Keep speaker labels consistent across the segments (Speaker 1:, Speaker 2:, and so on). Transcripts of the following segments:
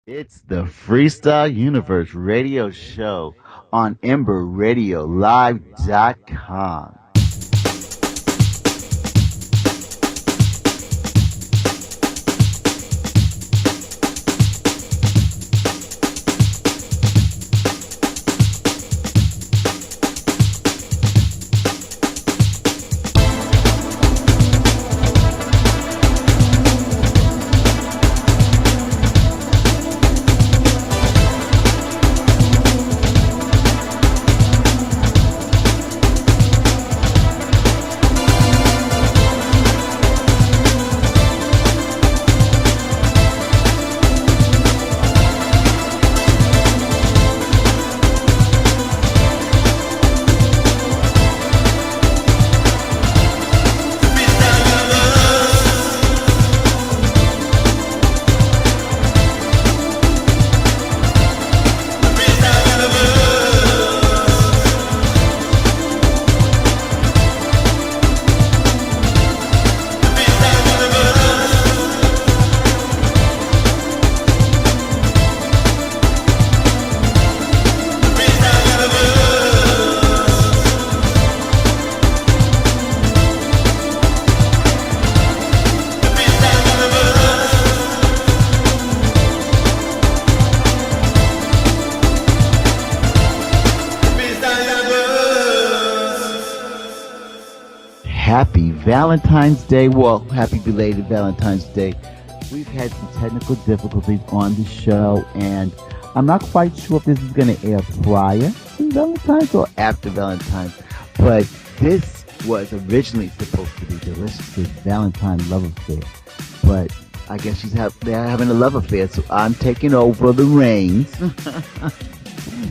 Speaker 1: It's the Freestyle Universe radio show on EmberRadioLive.com. Happy Valentine's Day. Well, happy belated Valentine's Day. We've had some technical difficulties on the show, and I'm not quite sure if this is going to air prior to Valentine's or after Valentine's, but this was originally supposed to be Delicious' Valentine Love Affair. But I guess they're having a love affair, so I'm taking over the reins.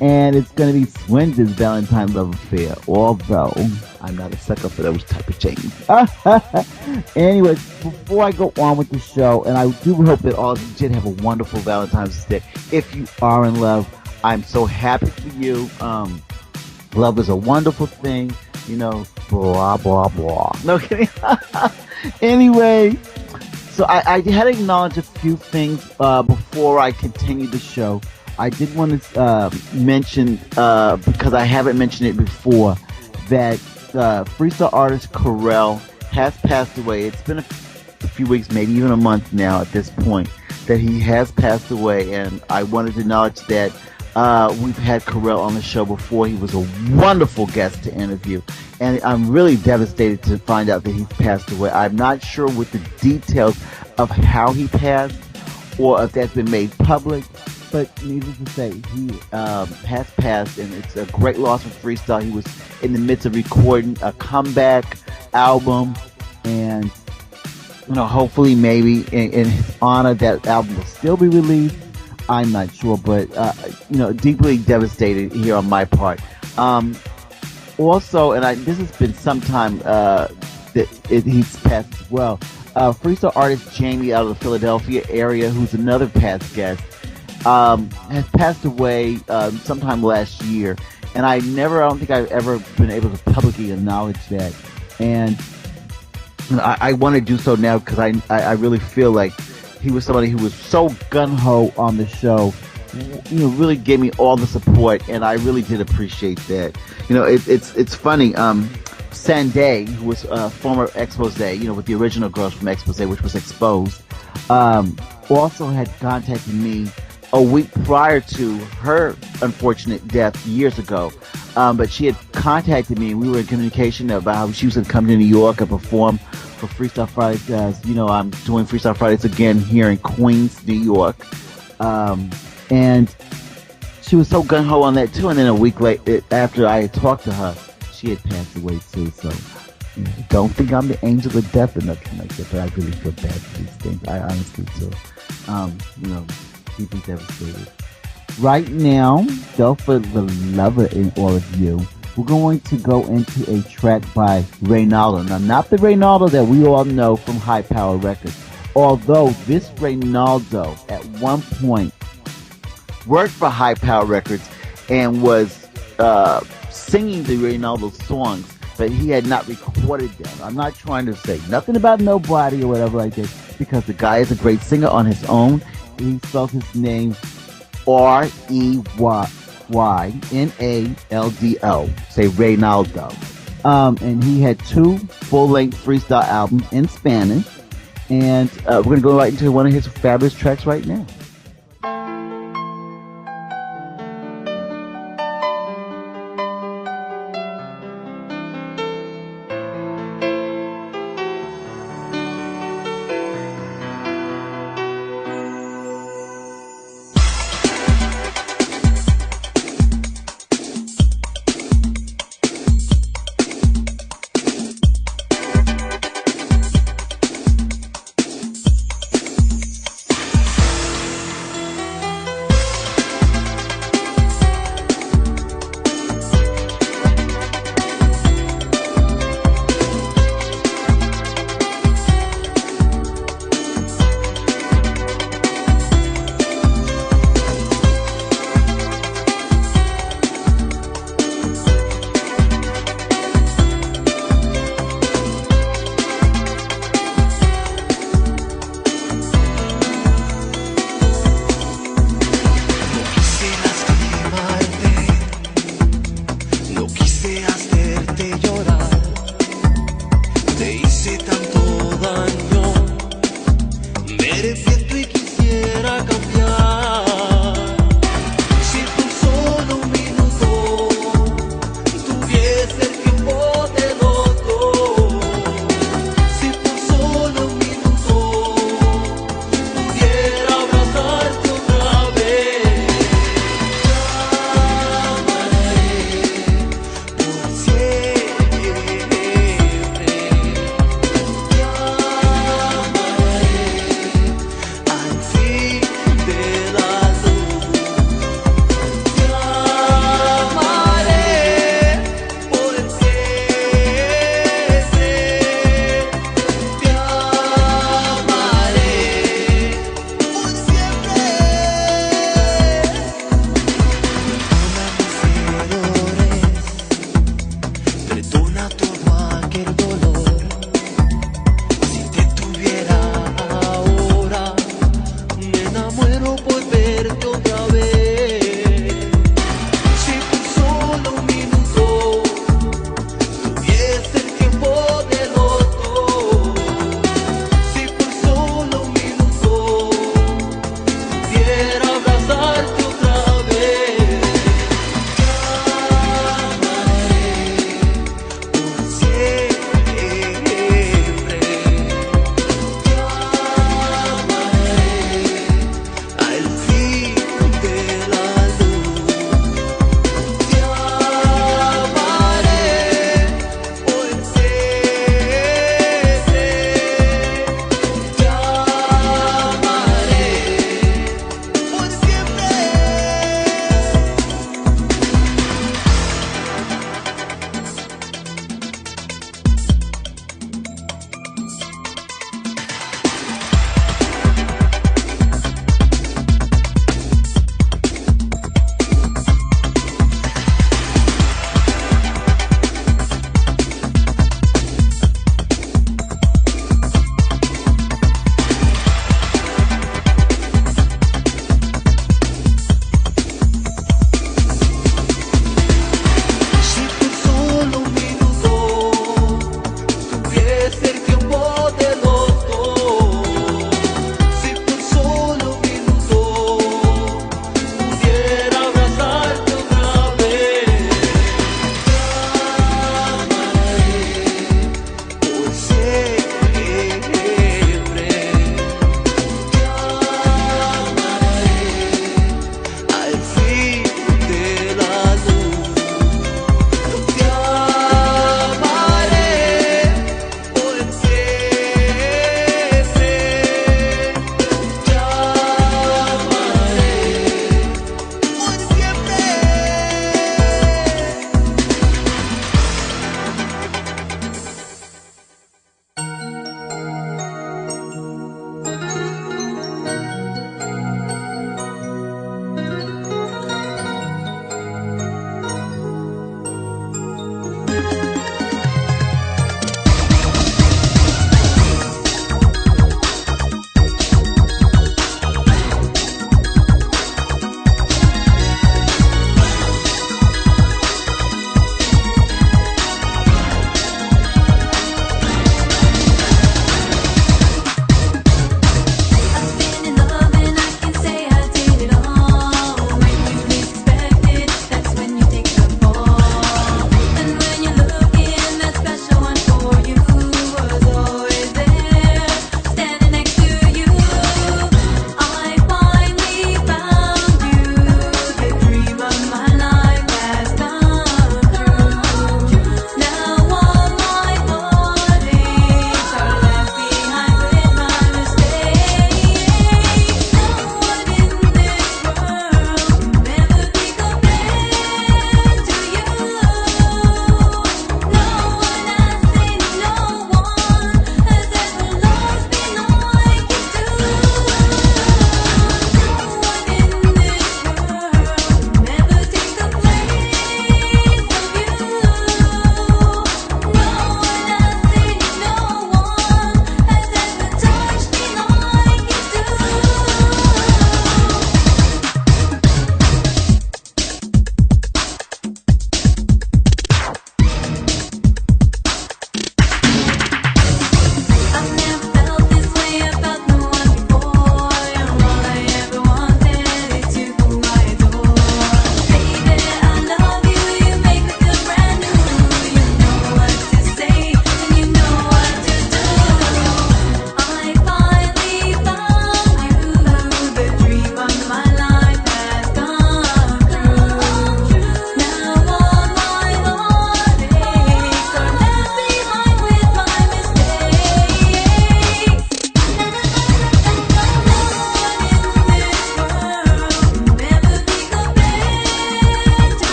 Speaker 1: And it's going to be Swenda's Valentine Love Affair, although I'm not a sucker for those type of chains. Anyways, before I go on with the show, and I do hope that all of you did have a wonderful Valentine's Day. If you are in love, I'm so happy for you. Love is a wonderful thing, blah, blah, blah. No kidding. Anyway, so I had to acknowledge a few things before I continue the show. I did want to mention, because I haven't mentioned it before, that freestyle artist Corel has passed away. It's been a few weeks, maybe even a month now at this point, that he has passed away. And I wanted to acknowledge that we've had Corel on the show before. He was a wonderful guest to interview. And I'm really devastated to find out that he's passed away. I'm not sure what the details of how he passed or if that's been made public. But needless to say, he has passed, and it's a great loss for freestyle. He was in the midst of recording a comeback album, and hopefully, maybe in his honor, that album will still be released. I'm not sure, but deeply devastated here on my part. Also, and this has been some time that he's passed as well. Freestyle artist Jamie out of the Philadelphia area, who's another past guest. Has passed away sometime last year, and I don't think I've ever been able to publicly acknowledge that. And I want to do so now because I really feel like he was somebody who was so gun-ho on the show, really gave me all the support, and I really did appreciate that. It's funny. Sanday, who was former Expose, with the original girls from Expose, which was Exposed, also had contacted me a week prior to her unfortunate death years ago. But she had contacted me, and we were in communication about how she was going to come to New York and perform for Freestyle Fridays. I'm doing Freestyle Fridays again here in Queens, New York. And she was so gung-ho on that too. And then a week later, after I had talked to her, she had passed away too. So don't think I'm the angel of death or nothing like that, but I really feel bad for these things. I honestly do. Deeply devastated. Right now, though, for the lover in all of you, we're going to go into a track by Reynaldo. Now, not the Reynaldo that we all know from High Power Records. Although this Reynaldo at one point worked for High Power Records and was singing the Reynaldo songs, but he had not recorded them. I'm not trying to say nothing about nobody or whatever like that. because the guy is a great singer on his own. He spells his name Reynaldo. Say Reynaldo. And he had 2 full-length freestyle albums in Spanish. And we're going to go right into one of his fabulous tracks right now.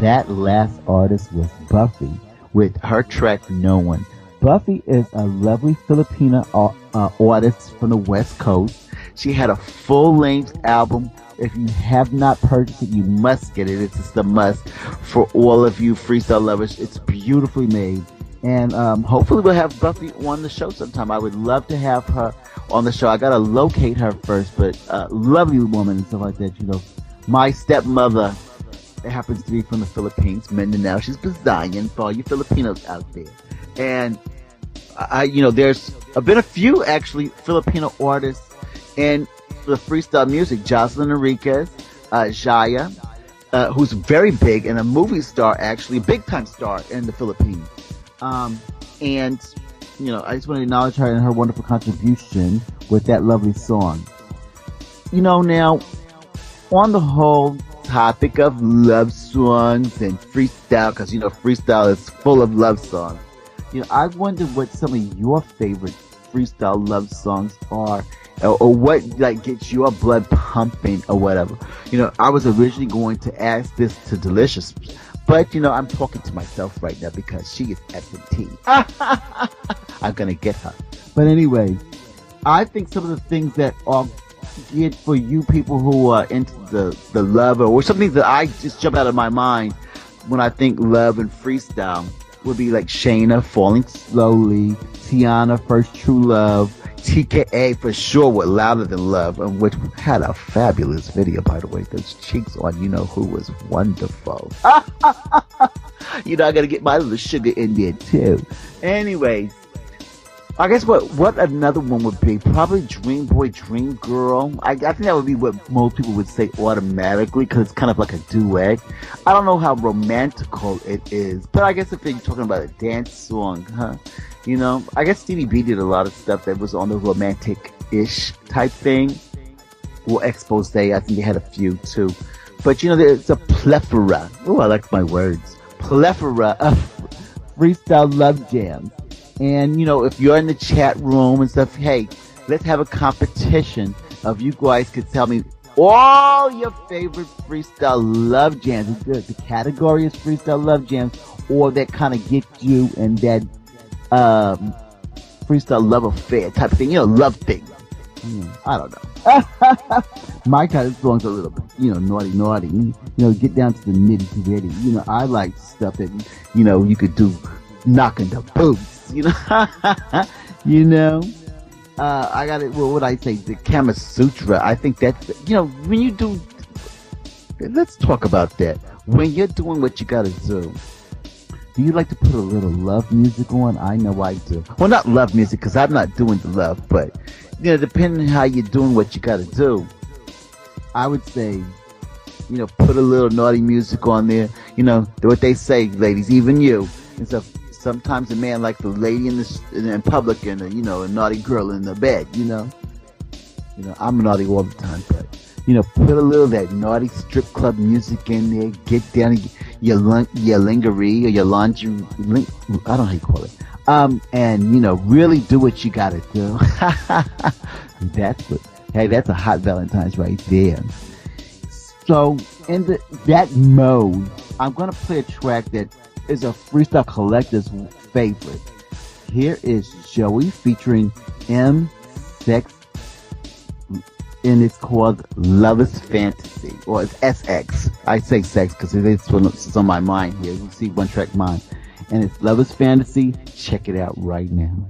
Speaker 1: that last artist was Buffy with her track No One. Buffy is a lovely Filipina artist from the West Coast. She had a full-length album. If you have not purchased it, you must get it. It's just a must for all of you freestyle lovers. It's beautifully made. And hopefully we'll have Buffy on the show sometime. I would love to have her on the show. I gotta locate her first, but lovely woman and stuff like that. You know, my stepmother, it happens to be from the Philippines, Mindanao. She's Visayan for all you Filipinos out there. And there's been a few actually Filipino artists in the freestyle music. Jocelyn Enriquez, Jaya, who's very big and a movie star, actually a big time star in the Philippines. And I just want to acknowledge her and her wonderful contribution with that lovely song. Now on the whole topic of love songs and freestyle, because freestyle is full of love songs. I wonder what some of your favorite freestyle love songs are, or what gets your blood pumping or whatever. I was originally going to ask this to Delicious, but I'm talking to myself right now because she is absentee. I'm gonna get her. But anyway, I think some of the things that are good for you people who are into the love, or something that I just jump out of my mind when I think love and freestyle, would be like Shayna, Falling Slowly, Tiana, First True Love, TKA for sure with Louder Than Love, which had a fabulous video, by the way. Those cheeks on who was wonderful. I gotta get my little sugar in there too. Anyways, I guess what another one would be, probably Dream Boy, Dream Girl. I think that would be what most people would say automatically, because it's kind of like a duet. I don't know how romantical it is, but I guess if you're talking about a dance song, I guess Stevie B did a lot of stuff that was on the romantic-ish type thing. Or Expose, I think they had a few too. But there's a plethora. Oh, I like my words. Plethora of freestyle love jams. And, if you're in the chat room and stuff, hey, let's have a competition of you guys could tell me all your favorite freestyle love jams. The category is freestyle love jams, or that kind of get you in that freestyle love affair type of thing, love thing. I don't know. My kind of songs are a little bit, naughty, get down to the nitty gritty. I like stuff that, you could do knocking the boots. I got it. What would I say? The Kama Sutra. I think that's, when you do, let's talk about that. When you're doing what you gotta do you like to put a little love music on? I know I do. Well, not love music, because I'm not doing the love, but, depending on how you're doing what you gotta do, I would say, put a little naughty music on there. What they say, ladies, even you, and stuff. Sometimes a man likes the lady in public and a naughty girl in the bed. I'm naughty all the time, but put a little of that naughty strip club music in there. Get down to your lingerie or your lingerie. I don't know how you call it. And really do what you gotta do. That's a hot Valentine's right there. So in that mode, I'm gonna play a track that is a Freestyle Collector's favorite. Here is Joey featuring M6, and it's called Lover's Fantasy, or it's SX. I say sex because it's on my mind here. You see one track mind, and it's Lover's Fantasy. Check it out right now.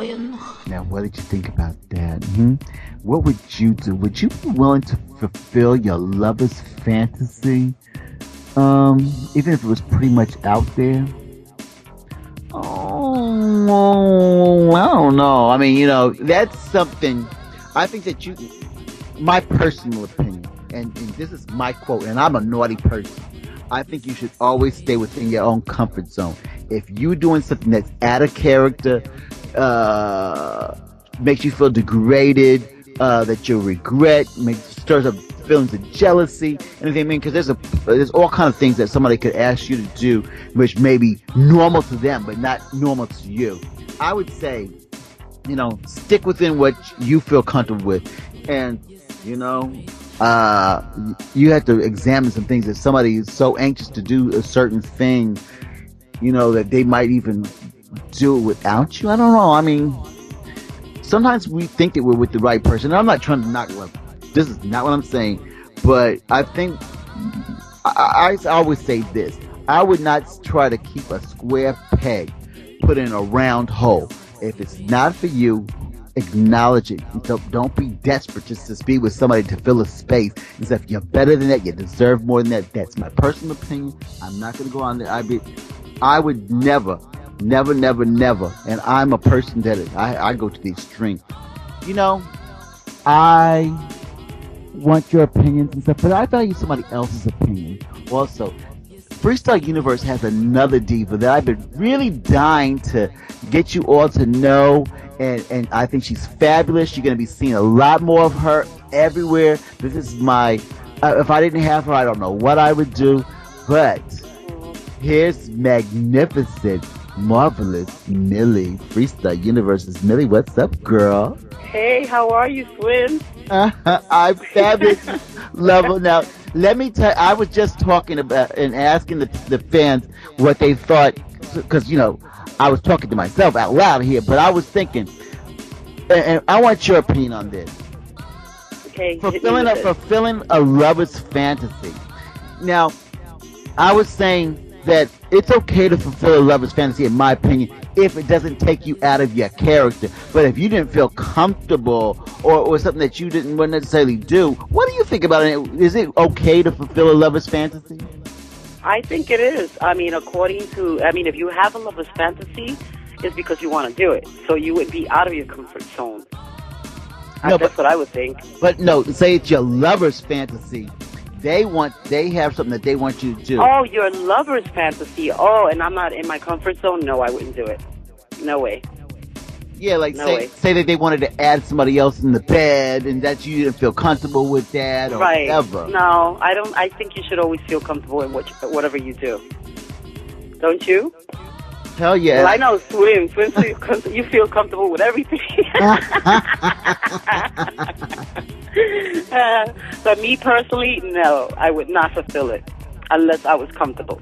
Speaker 2: Swin.
Speaker 1: Now, what did you think about that? Hmm. What would you do? Would you be willing to fulfill your lover's fantasy, even if it was pretty much out there? Oh, I don't know. I mean, that's something. I think that my personal opinion, and this is my quote, and I'm a naughty person. I think you should always stay within your own comfort zone. If you're doing something that's out of character, makes you feel degraded, that you'll regret, stirs up feelings of jealousy, anything. I mean, because there's all kind of things that somebody could ask you to do, which may be normal to them, but not normal to you. I would say, stick within what you feel comfortable with, and you have to examine some things. If somebody is so anxious to do a certain thing, that they might even do it without you. I don't know. I mean, sometimes we think that we're with the right person. And I'm not trying to knock love. This is not what I'm saying. But I think I always say this. I would not try to keep a square peg put in a round hole. If it's not for you, acknowledge it. Don't be desperate just to be with somebody to fill a space. And say, if you're better than that, you deserve more than that. That's my personal opinion. I'm not going to go on there. I would never, and I'm a person that I go to the extreme. I want your opinions and stuff, but I value somebody else's opinion. Also, Freestyle Universe has another diva that I've been really dying to get you all to know, and I think she's fabulous. You're going to be seeing a lot more of her everywhere. This is my, if I didn't have her, I don't know what I would do, but here's magnificent, marvelous Millie. Freestyle Universe's Millie. What's up, girl?
Speaker 3: Hey, how are you, Swin?
Speaker 1: I'm fabulous, level. Now, let me tell you, I was just talking about and asking the fans what they thought, because, I was talking to myself out loud here, but I was thinking, and I want your opinion on this.
Speaker 3: Okay.
Speaker 1: Fulfilling a lover's fantasy. Now, I was saying that it's okay to fulfill a lover's fantasy, in my opinion, if it doesn't take you out of your character. But if you didn't feel comfortable or something that you didn't necessarily do, what do you think about it? Is it okay to fulfill a lover's fantasy?
Speaker 3: I think it is. I mean, if you have a lover's fantasy, it's because you want to do it. So you would be out of your comfort zone. That's what I would think. But
Speaker 1: no, say it's your lover's fantasy. They have something that they want you to do.
Speaker 3: Oh, your lover's fantasy. Oh, and I'm not in my comfort zone? No, I wouldn't do it. No way.
Speaker 1: Yeah, like say that they wanted to add somebody else in the bed and that you didn't feel comfortable with that or whatever.
Speaker 3: No, I don't. I think you should always feel comfortable in whatever you do. Don't you?
Speaker 1: Hell yeah.
Speaker 3: Well, I know, Swim, you feel comfortable with everything. But me personally, no, I would not fulfill it unless I was comfortable.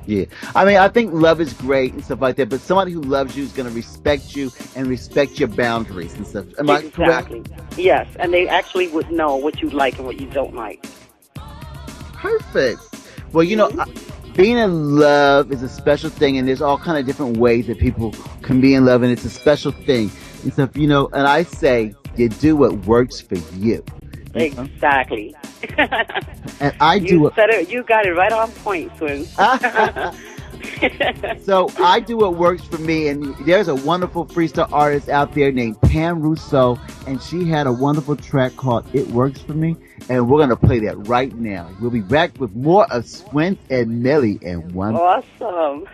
Speaker 1: Yeah. I mean, I think love is great and stuff like that, but somebody who loves you is going to respect you and respect your boundaries and stuff. Am I correct?
Speaker 3: Yes, and they actually would know what you like and what you don't like.
Speaker 1: Perfect. Well, being in love is a special thing, and there's all kind of different ways that people can be in love, and it's a special thing. And so, and I say, you do what works for you.
Speaker 3: Exactly.
Speaker 1: And I do.
Speaker 3: You got it right on point, Swin.
Speaker 1: So I do what works for me, and there's a wonderful freestyle artist out there named Pam Rousseau, and she had a wonderful track called "It Works for Me," and we're gonna play that right now. We'll be back with more of Swin and Millie in one.
Speaker 3: Awesome.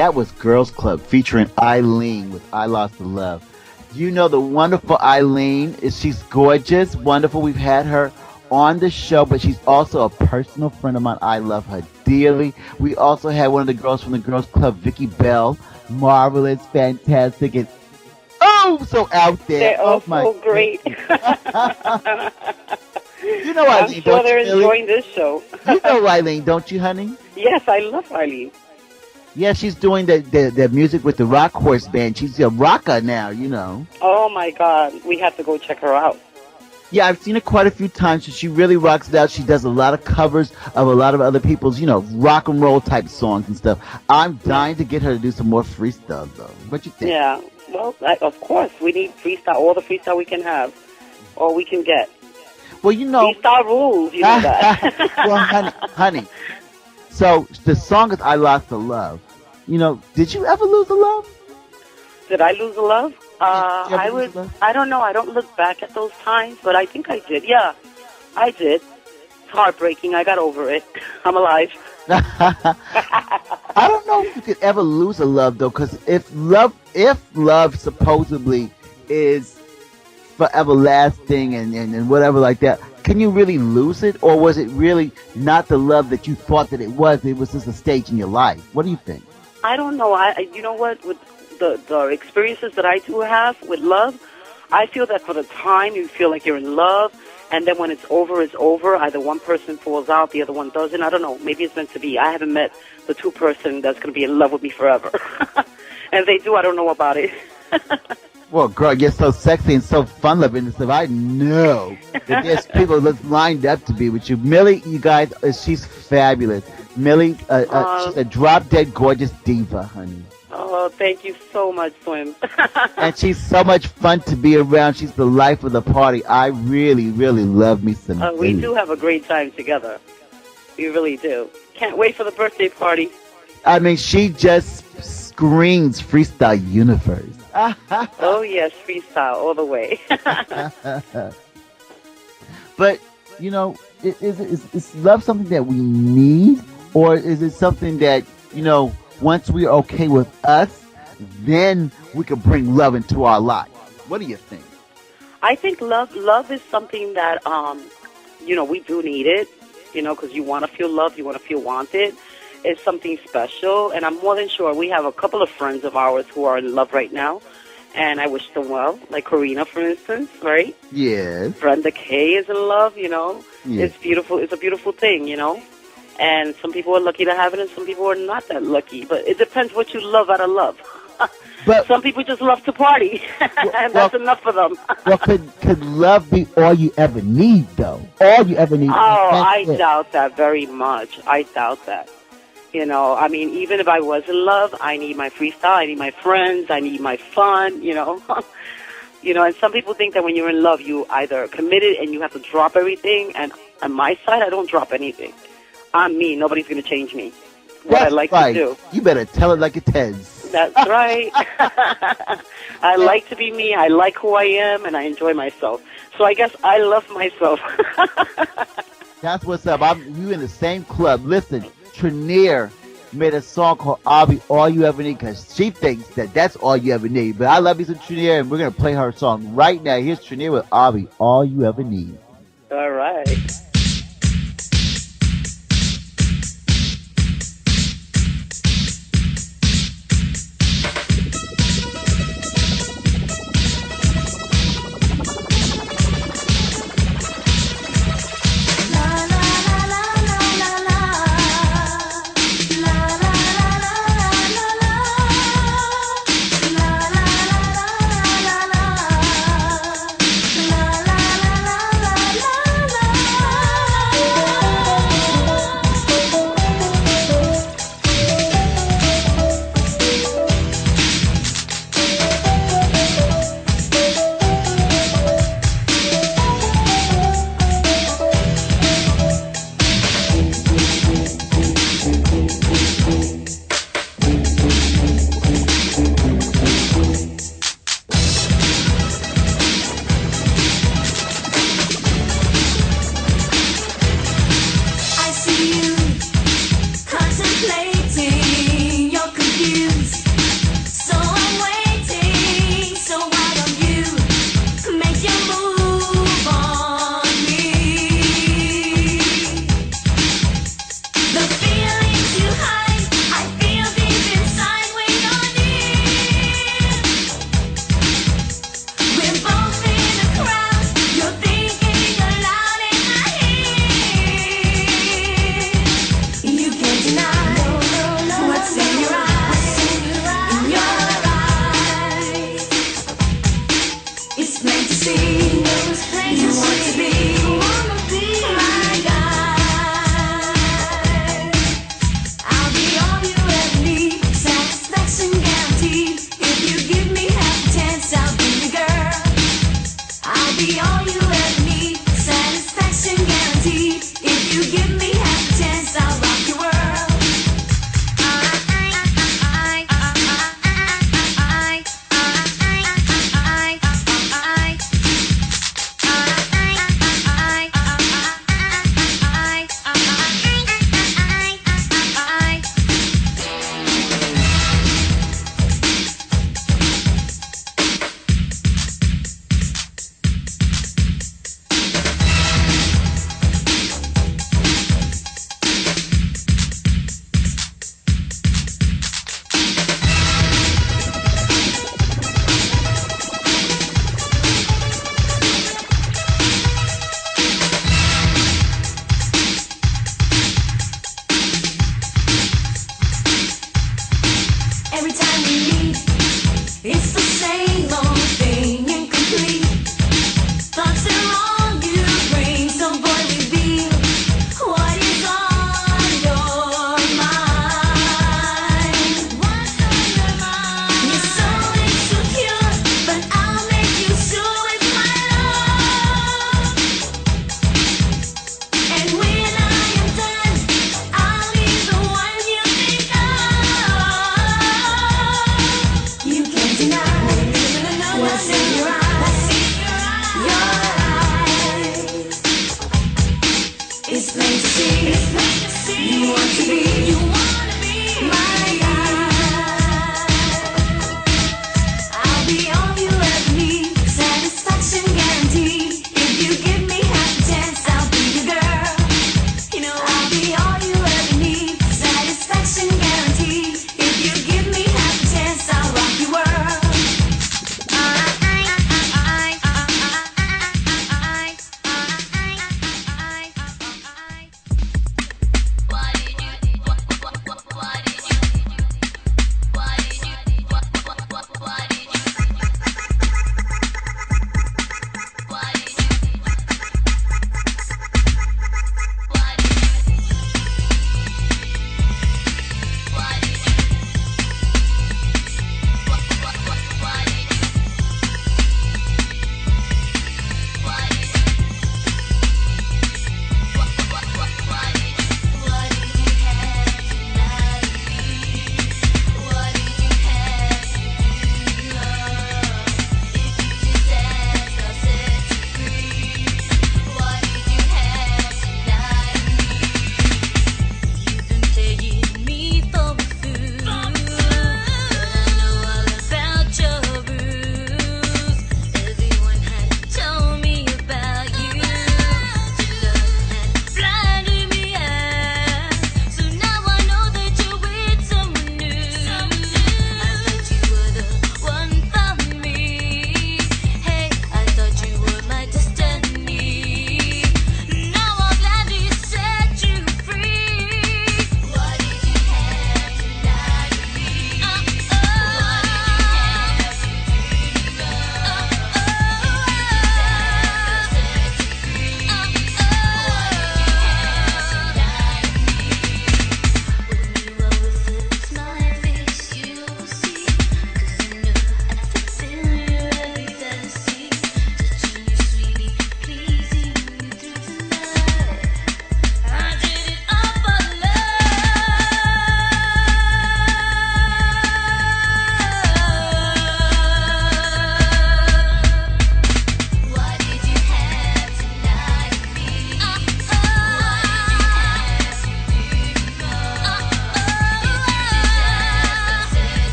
Speaker 1: That was Girls Club featuring Eileen with I Lost the Love. You know the wonderful Eileen is she's gorgeous, wonderful. We've had her on the show, but she's also a personal friend of mine. I love her dearly. We also had one of the girls from the Girls Club, Vicky Bell, marvelous, fantastic, and oh, so out there.
Speaker 3: They're
Speaker 1: oh
Speaker 3: all
Speaker 1: my
Speaker 3: so great.
Speaker 1: You know Eileen,
Speaker 3: I'm sure
Speaker 1: don't
Speaker 3: they're
Speaker 1: you, Millie?
Speaker 3: enjoying this show.
Speaker 1: You know Eileen, don't you, honey?
Speaker 3: Yes, I love Eileen.
Speaker 1: Yeah, she's doing the music with the Rock Horse Band. She's a rocker now, you know.
Speaker 3: Oh my God, we have to go check her out.
Speaker 1: Yeah, I've seen her quite a few times. She really rocks it out. She does a lot of covers of a lot of other people's, rock and roll type songs and stuff. I'm dying to get her to do some more freestyle, though. What you think?
Speaker 3: Yeah, well, of course, we need freestyle, all the freestyle we can have, or we can get.
Speaker 1: Well,
Speaker 3: freestyle rules, you know that.
Speaker 1: Well, honey. So the song is "I Lost the Love." Did you ever lose the love?
Speaker 3: Did I lose the love?
Speaker 1: Lose the love?
Speaker 3: I don't know. I don't look back at those times, but I think I did. Yeah, I did. It's heartbreaking. I got over it. I'm alive.
Speaker 1: I don't know if you could ever lose a love though, because if love supposedly is for everlasting and whatever like that, can you really lose it, or was it really not the love that you thought that it was? It was just a stage in your life. What do you think?
Speaker 3: I don't know. You know what? With the experiences that I do have with love, I feel that for the time you feel like you're in love, and then when it's over. Either one person falls out, the other one doesn't. I don't know. Maybe it's meant to be. I haven't met the two person that's going to be in love with me forever. And if they do, I don't know about it.
Speaker 1: Well, girl, you're so sexy and so fun-loving and stuff. I know that there's people that's lined up to be with you. Millie, you guys, she's fabulous. Millie, she's a drop-dead gorgeous diva, honey.
Speaker 3: Oh, thank you so much, Swim.
Speaker 1: And she's so much fun to be around. She's the life of the party. I really, really love me some
Speaker 3: We do have a great time together. We really do. Can't wait for the birthday party.
Speaker 1: I mean, she just screams freestyle universe.
Speaker 3: Oh, yes, freestyle all the way.
Speaker 1: But, is love something that we need? Or is it something that, once we're okay with us, then we can bring love into our life? What do you think?
Speaker 3: I think love is something that, we do need it, because you want to feel loved, you want to feel wanted. It's something special, and I'm more than sure we have a couple of friends of ours who are in love right now, and I wish them well, like Karina, for instance, right?
Speaker 1: Yes.
Speaker 3: Brenda Kay is in love,
Speaker 1: Yes.
Speaker 3: It's beautiful. It's a beautiful thing, and some people are lucky to have it, and some people are not that lucky, but it depends what you love out of love. But some people just love to party, and that's enough for them.
Speaker 1: Well, could love be all you ever need, though? All you ever need.
Speaker 3: Oh, I doubt that very much. I doubt that. I mean, even if I was in love, I need my freestyle, I need my friends, I need my fun, and some people think that when you're in love, you either committed and you have to drop everything, and on my side, I don't drop anything. I'm me. Nobody's going to change me. What I like to do.
Speaker 1: You better tell it like it is.
Speaker 3: That's right. I like to be me. I like who I am, and I enjoy myself. So I guess I love myself.
Speaker 1: That's what's up. You in the same club. Listen, Trinier made a song called "I'll Be All You Ever Need" because she thinks that that's all you ever need. But I love me some Trinier, and we're going to play her song right now. Here's Trinier with "I'll Be All You Ever Need."
Speaker 3: All right.
Speaker 2: You want to be my guy. I'll be all you ever need. Satisfaction guaranteed. If you give me half a chance, I'll be your girl. I'll be all you ever need. Satisfaction guaranteed. If you give me half a chance, I'll rock your world. Every time we meet, it's the same old thing, incomplete. Thoughts are all you bring, so boy, reveal what is on your mind. What's on your mind? You're so insecure, but I'll make you sure with my love. And when I am done, I'll be the one you think of. You can't deny what's in your eyes. It's plain to see. You want to be my guy. I'll be all you ever need. Satisfaction guaranteed. If you give me half a chance, I'll be your girl. You know I'll be all you ever need. Satisfaction guaranteed. If you give me half a chance, I'll rock your world.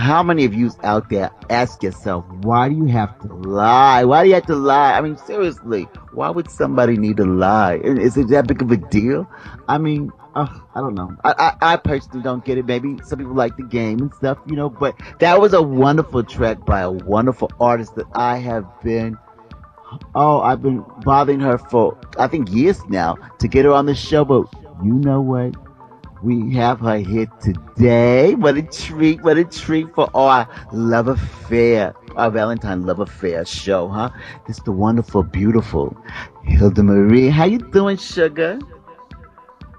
Speaker 1: how many of you out there ask yourself, why do you have to lie? Why do you have to lie? I mean, seriously, why would somebody need to lie? Is it that big of a deal? I mean, I don't know. I personally don't get it. Maybe some people like the game and stuff, but that was a wonderful track by a wonderful artist that I've been bothering her for, I think, years now to get her on the show, but you know what? We have her here today. What a treat for our love affair, our Valentine love affair show, huh? This is the wonderful, beautiful Hilda Marie. How you doing, sugar?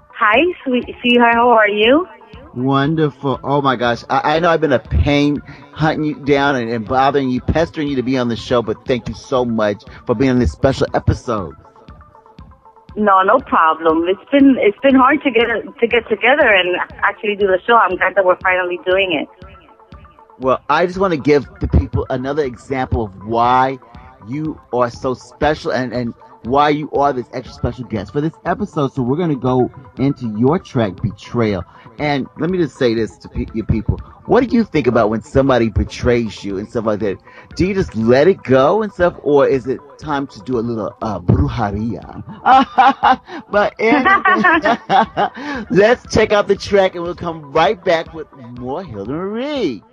Speaker 4: Hi, sweetheart. How are you?
Speaker 1: Wonderful. Oh my gosh. I know I've been a pain hunting you down and bothering you, pestering you to be on the show, but thank you so much for being on this special episode.
Speaker 4: No, no problem. It's been hard to get together and actually do the show. I'm glad that we're finally doing it.
Speaker 1: Well, I just want to give the people another example of why you are so special and why you are this extra special guest for this episode. So we're going to go into your track, Betrayal. And let me just say this to you people. What do you think about when somebody betrays you and stuff like that? Do you just let it go and stuff, or is it time to do a little brujeria? But anyway, let's check out the track and we'll come right back with more Hilda Marie.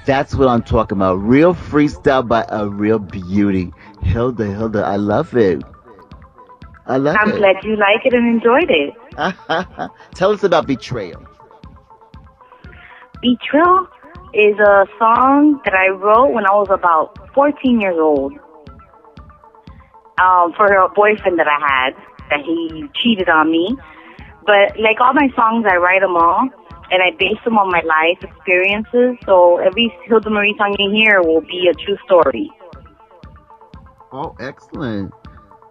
Speaker 1: That's what I'm talking about. Real freestyle by a real beauty. Hilda, I love it. I love
Speaker 4: I'm
Speaker 1: it.
Speaker 4: glad you like it and enjoyed it.
Speaker 1: Tell us about Betrayal.
Speaker 4: Betrayal is a song that I wrote when I was about 14 years old. For a boyfriend that I had, that he cheated on me. But like all my songs, I write them all, and I base them on my life experiences. So every Hilda Marie song you hear will be a true story.
Speaker 1: Oh, excellent.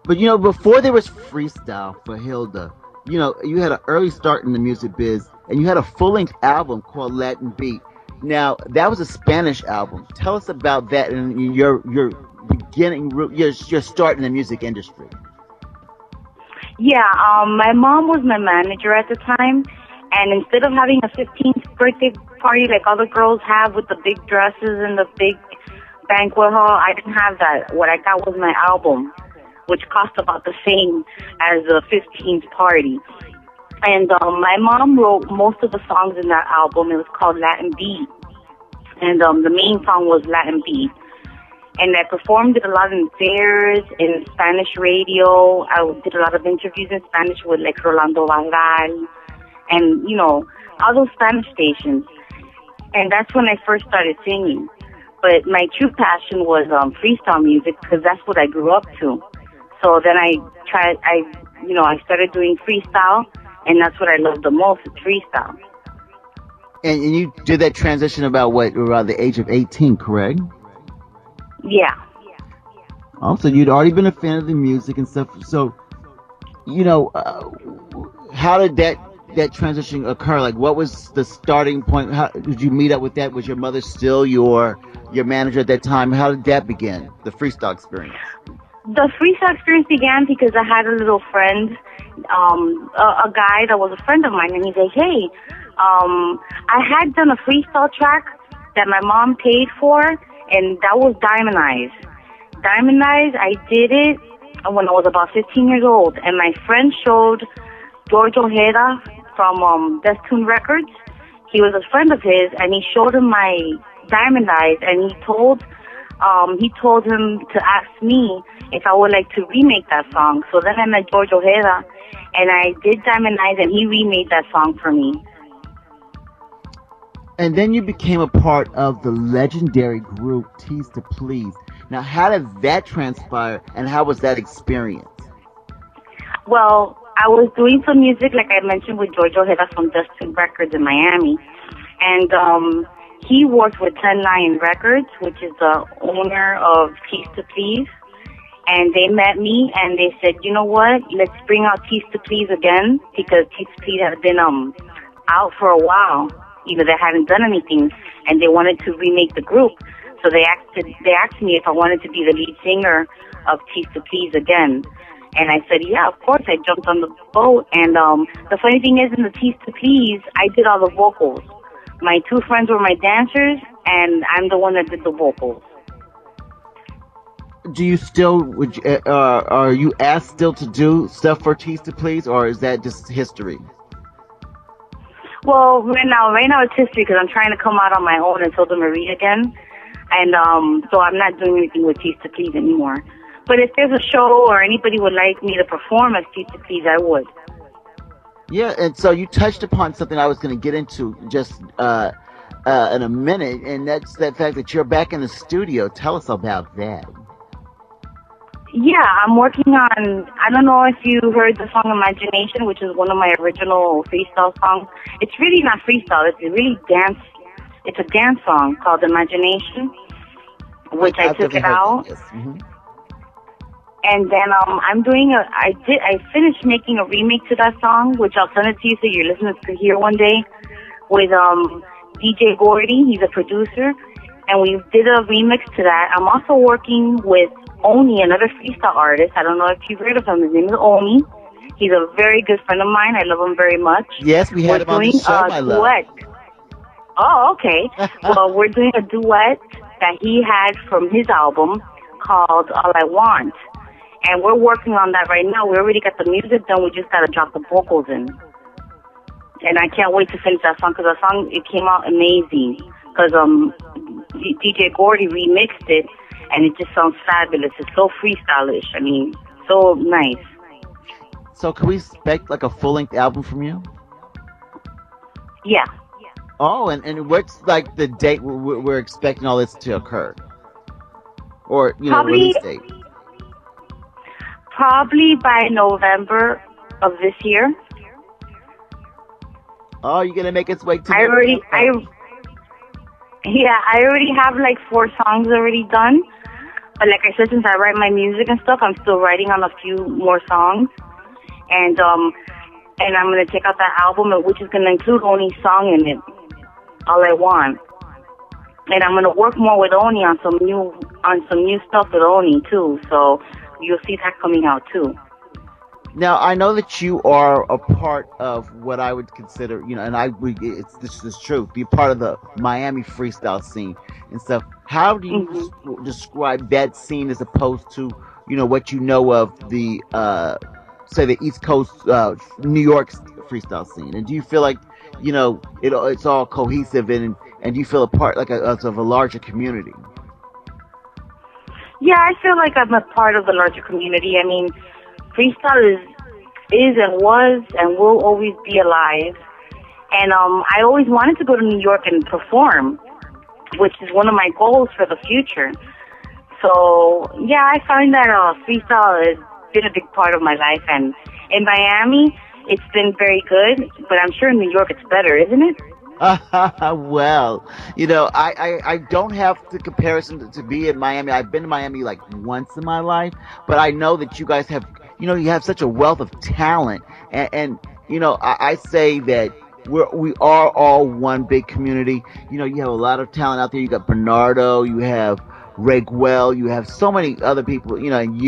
Speaker 1: But you know, before there was freestyle for Hilda, you know, you had an early start in the music biz, and you had a full-length album called Latin Beat. Now, that was a Spanish album. Tell us about that and your beginning, your start in the music industry.
Speaker 4: Yeah, my mom was my manager at the time, and instead of having a 15th birthday party like other girls have with the big dresses and the big banquet hall, I didn't have that. What I got was my album, which cost about the same as the 15th party. And my mom wrote most of the songs in that album. It was called Latin Beat, and the main song was Latin Beat. And I performed it a lot in fairs, in Spanish radio. I did a lot of interviews in Spanish with like Rolando Vangal and, you know, all those Spanish stations. And that's when I first started singing. But my true passion was freestyle music because that's what I grew up to. So then I started doing freestyle, and that's what I loved the most, is freestyle.
Speaker 1: And you did that transition about what, around the age of 18, correct?
Speaker 4: Yeah.
Speaker 1: Also, you'd already been a fan of the music and stuff. So, you know, how did that transition occur? Like, what was the starting point? How did you meet up with that? Was your mother still your manager at that time? How did that begin? The freestyle experience.
Speaker 4: The freestyle experience began because I had a little friend, a guy that was a friend of mine, and he's like, hey, I had done a freestyle track that my mom paid for, and that was Diamond Eyes. Diamond Eyes, I did it when I was about 15 years old, and my friend showed George Ojeda from Death Tune Records. He was a friend of his, and he showed him my Diamond Eyes, and he told him to ask me if I would like to remake that song. So then I met George Ojeda, and I did Diamond Eyes, and he remade that song for me.
Speaker 1: And then you became a part of the legendary group Tease to Please. Now, how did that transpire, and how was that experience?
Speaker 4: Well, I was doing some music, like I mentioned, with George Ojeda from Death Tune Records in Miami, and he worked with 10 Lion Records, which is the owner of Tease to Please. And they met me, and they said, you know what, let's bring out Tease to Please again, because Tease to Please had been out for a while. You know, they hadn't done anything, and they wanted to remake the group. So they asked me if I wanted to be the lead singer of Tease to Please again. And I said, yeah, of course. I jumped on the boat. And the funny thing is, in the Tease to Please, I did all the vocals. My two friends were my dancers, and I'm the one that did the vocals.
Speaker 1: Do you still, are you asked still to do stuff for Tease to Please, or is that just history?
Speaker 4: Well, right now it's history because I'm trying to come out on my own and Hilda Marie again. And so I'm not doing anything with Tease to Please anymore. But if there's a show or anybody would like me to perform as Tease to Please, I would.
Speaker 1: Yeah, and so you touched upon something I was going to get into just in a minute, and that's that fact that you're back in the studio. Tell us about that.
Speaker 4: Yeah, I'm working on, I don't know if you heard the song Imagination, which is one of my original freestyle songs. It's really not freestyle, it's really dance. It's a dance song called Imagination, which I took it out.
Speaker 1: Yes. Mm-hmm.
Speaker 4: And then I finished making a remake to that song, which I'll send it to you so your listeners could hear one day, with DJ Gordy. He's a producer, and we did a remix to that. I'm also working with Oni, another freestyle artist. I don't know if you've heard of him. His name is Oni. He's a very good friend of mine. I love him very much.
Speaker 1: Yes, we had him on the show, my love.
Speaker 4: Oh, okay. Well, we're doing a duet that he had from his album called All I Want. And we're working on that right now. We already got the music done. We just got to drop the vocals in. And I can't wait to finish that song because that song, it came out amazing. because DJ Gordy remixed it, and it just sounds fabulous. It's so freestylish. I mean, so nice.
Speaker 1: So can we expect like a full-length album from you?
Speaker 4: Yeah.
Speaker 1: Oh, and what's like the date we're expecting all this to occur? Or,
Speaker 4: Probably,
Speaker 1: release date?
Speaker 4: probably by November of this year.
Speaker 1: Oh, you're gonna make its way to
Speaker 4: I already have like 4 songs already done. But like I said, since I write my music and stuff, I'm still writing on a few more songs. And I'm gonna check out that album, which is gonna include Oni's song in it, All I Want. And I'm gonna work more with Oni on some new stuff with Oni too. So you'll see that coming out too.
Speaker 1: Now, I know that you are a part of what I would consider, this is true, be part of the Miami freestyle scene and stuff. How do you describe that scene as opposed to, what you know of the, say, the East Coast, New York freestyle scene? And do you feel like, it's all cohesive and do you feel a part, like, of a larger community?
Speaker 4: Yeah, I feel like I'm a part of the larger community. I mean, freestyle is and was and will always be alive. And I always wanted to go to New York and perform, which is one of my goals for the future. So, yeah, I find that freestyle has been a big part of my life. And in Miami, it's been very good, but I'm sure in New York it's better, isn't it?
Speaker 1: Well, I don't have the comparison to be in Miami. I've been to Miami like once in my life, but I know that you guys have, you have such a wealth of talent, and I say that we are all one big community. You have a lot of talent out there. You got Bernardo, you have Raguel, you have so many other people, and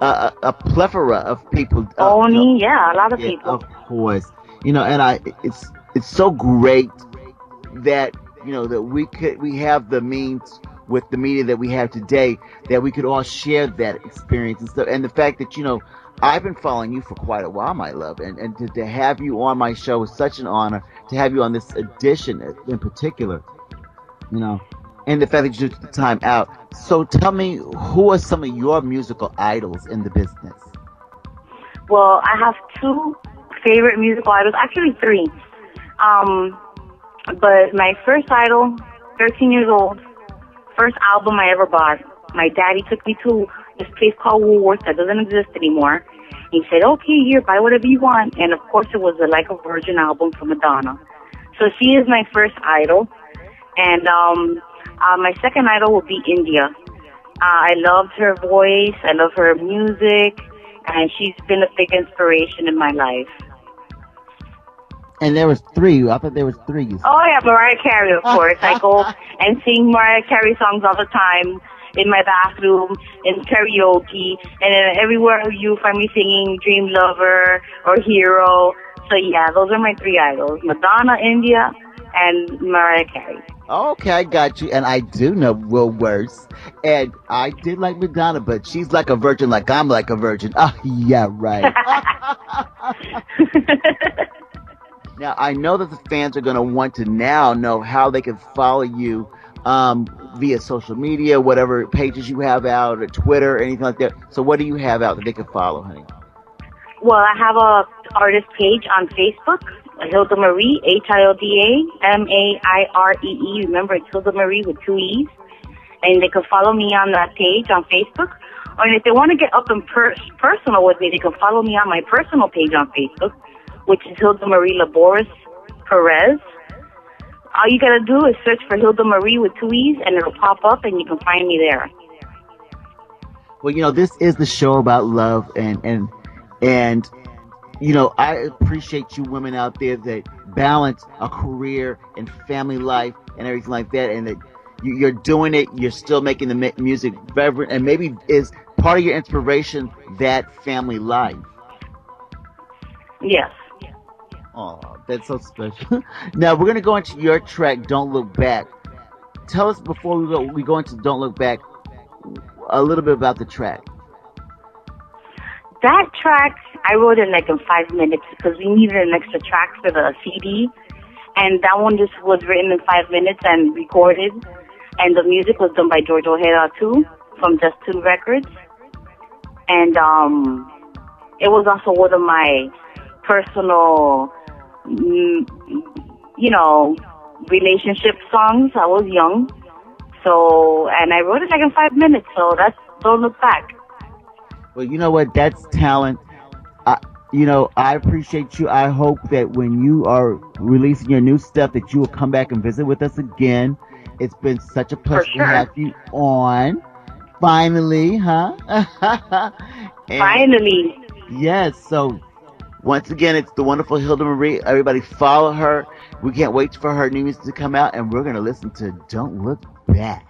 Speaker 1: a plethora of people.
Speaker 4: Oni, yeah, a lot of people.
Speaker 1: Of course, and it's so great that that we have the means with the media that we have today that we could all share that experience and stuff. And the fact that I've been following you for quite a while, my love, and to have you on my show is such an honor. To have you on this edition in particular, and the fact that you took the time out. So tell me, who are some of your musical idols in the business?
Speaker 4: Well, I have 2 favorite musical idols, actually 3. But my first idol, 13 years old, first album I ever bought, my daddy took me to this place called Woolworth that doesn't exist anymore. He said, okay, here, buy whatever you want. And of course it was the Like a Virgin album from Madonna. So she is my first idol. And my second idol will be India. I loved her voice, I love her music, and she's been a big inspiration in my life.
Speaker 1: And there was 3. I thought there was 3.
Speaker 4: Oh, yeah, Mariah Carey, of course. I go and sing Mariah Carey songs all the time in my bathroom, in karaoke, and then everywhere you find me singing Dream Lover or Hero. So, yeah, those are my 3 idols, Madonna, India, and Mariah Carey.
Speaker 1: Okay, I got you. And I do know Will Worse. And I did like Madonna, but she's like a virgin like I'm like a virgin. Oh, yeah, right. Now, I know that the fans are going to want to now know how they can follow you via social media, whatever pages you have out, or Twitter, or anything like that. So what do you have out that they can follow, honey?
Speaker 4: Well, I have a artist page on Facebook, Hilda Marie, HILDA Remember, it's Hilda Marie with 2 E's. And they can follow me on that page on Facebook. Or if they want to get up and personal with me, they can follow me on my personal page on Facebook, which is Hilda Marie Laboris Perez. All you gotta do is search for Hilda Marie with 2 E's, and it'll pop up, and you can find me there.
Speaker 1: Well, this is the show about love, and I appreciate you women out there that balance a career and family life and everything like that, and that you're doing it, you're still making the music vibrant, and maybe is part of your inspiration that family life.
Speaker 4: Yes.
Speaker 1: Oh, that's so special. Now we're gonna go into your track, "Don't Look Back." Tell us before we go into "Don't Look Back" a little bit about the track.
Speaker 4: That track I wrote in like in 5 minutes because we needed an extra track for the CD, and that one just was written in 5 minutes and recorded, and the music was done by George Ojeda too, from Just Two Records, and it was also one of my personal, relationship songs. I was young, so, and I wrote it like in 5 minutes, so that's Don't Look Back.
Speaker 1: Well, you know what? That's talent. I appreciate you. I hope that when you are releasing your new stuff, that you will come back and visit with us again. It's been such a pleasure to have you on. Finally, huh?
Speaker 4: Finally.
Speaker 1: Yes. So, once again, it's the wonderful Hilda Marie. Everybody follow her. We can't wait for her new music to come out, and we're going to listen to Don't Look Back.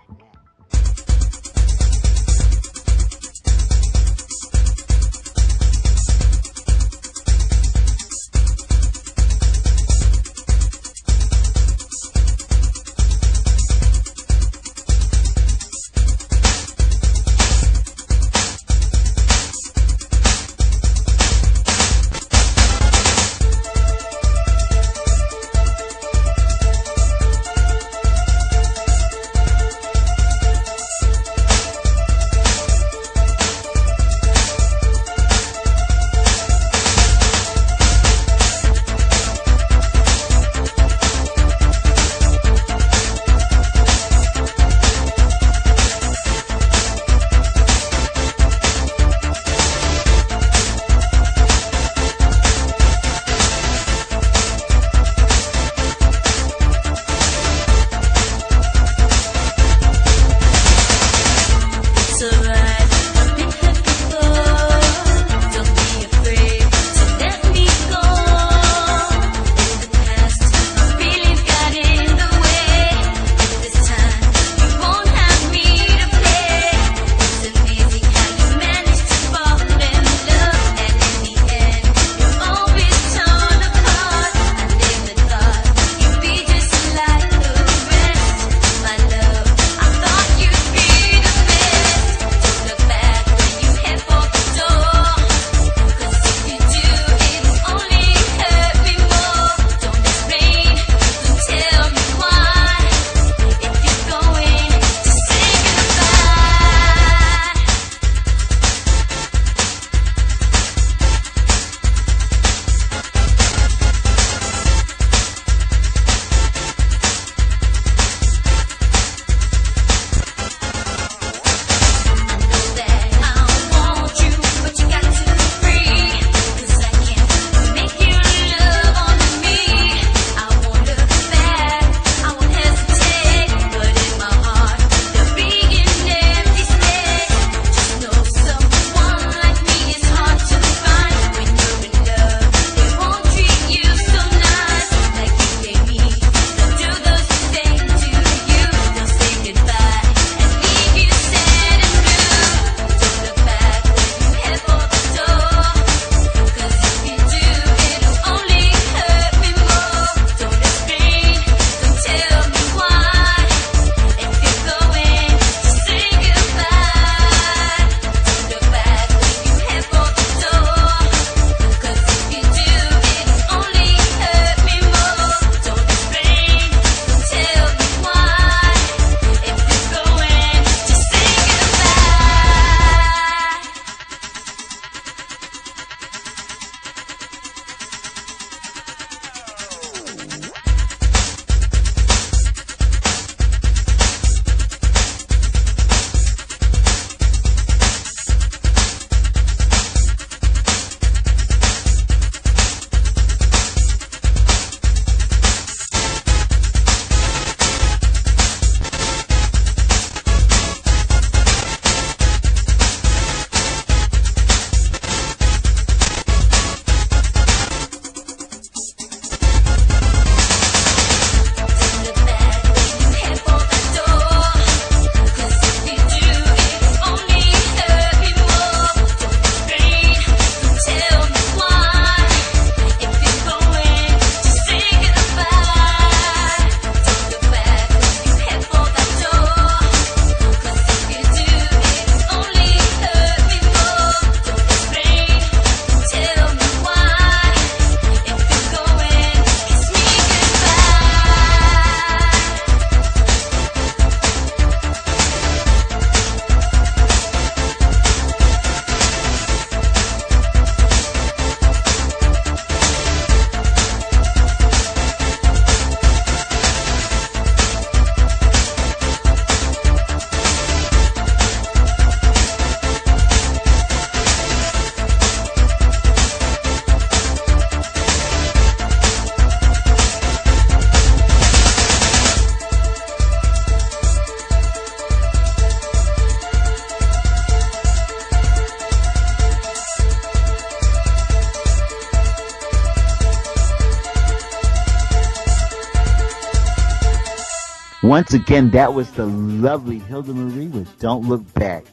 Speaker 1: Once again, that was the lovely Hilda Marie with Don't Look Back.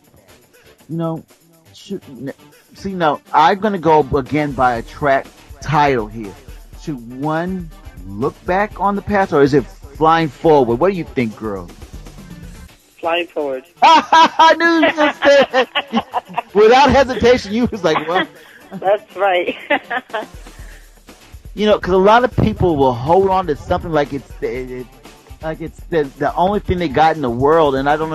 Speaker 1: You know, see now, I'm going to go again by a track title here. Should one look back on the past, or is it flying forward? What do you think, girl?
Speaker 3: Flying forward.
Speaker 1: I knew you just said that. Without hesitation, you was like, well.
Speaker 3: That's right.
Speaker 1: You know, because a lot of people will hold on to something like it's the only thing they got in the world, and I don't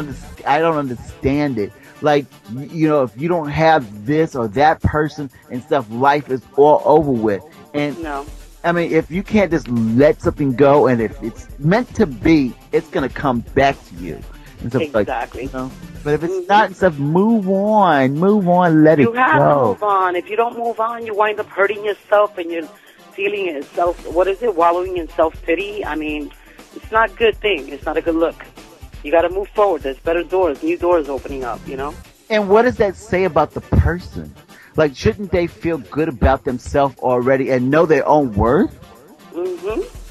Speaker 1: understand it. Like, you know, if you don't have this or that person and stuff, life is all over with. And
Speaker 3: no.
Speaker 1: I mean, if you can't just let something go, and if it's meant to be, it's gonna come back to you. And stuff
Speaker 3: Exactly.
Speaker 1: Like, you know? But if it's not stuff, move on, let it go.
Speaker 3: You have to move on. If you don't move on, you wind up hurting yourself, and you're feeling in wallowing in self-pity. I mean, it's not a good thing. It's not a good look. You got to move forward. There's better doors, new doors opening up, you know?
Speaker 1: And what does that say about the person? Like, shouldn't they feel good about themselves already and know their own worth?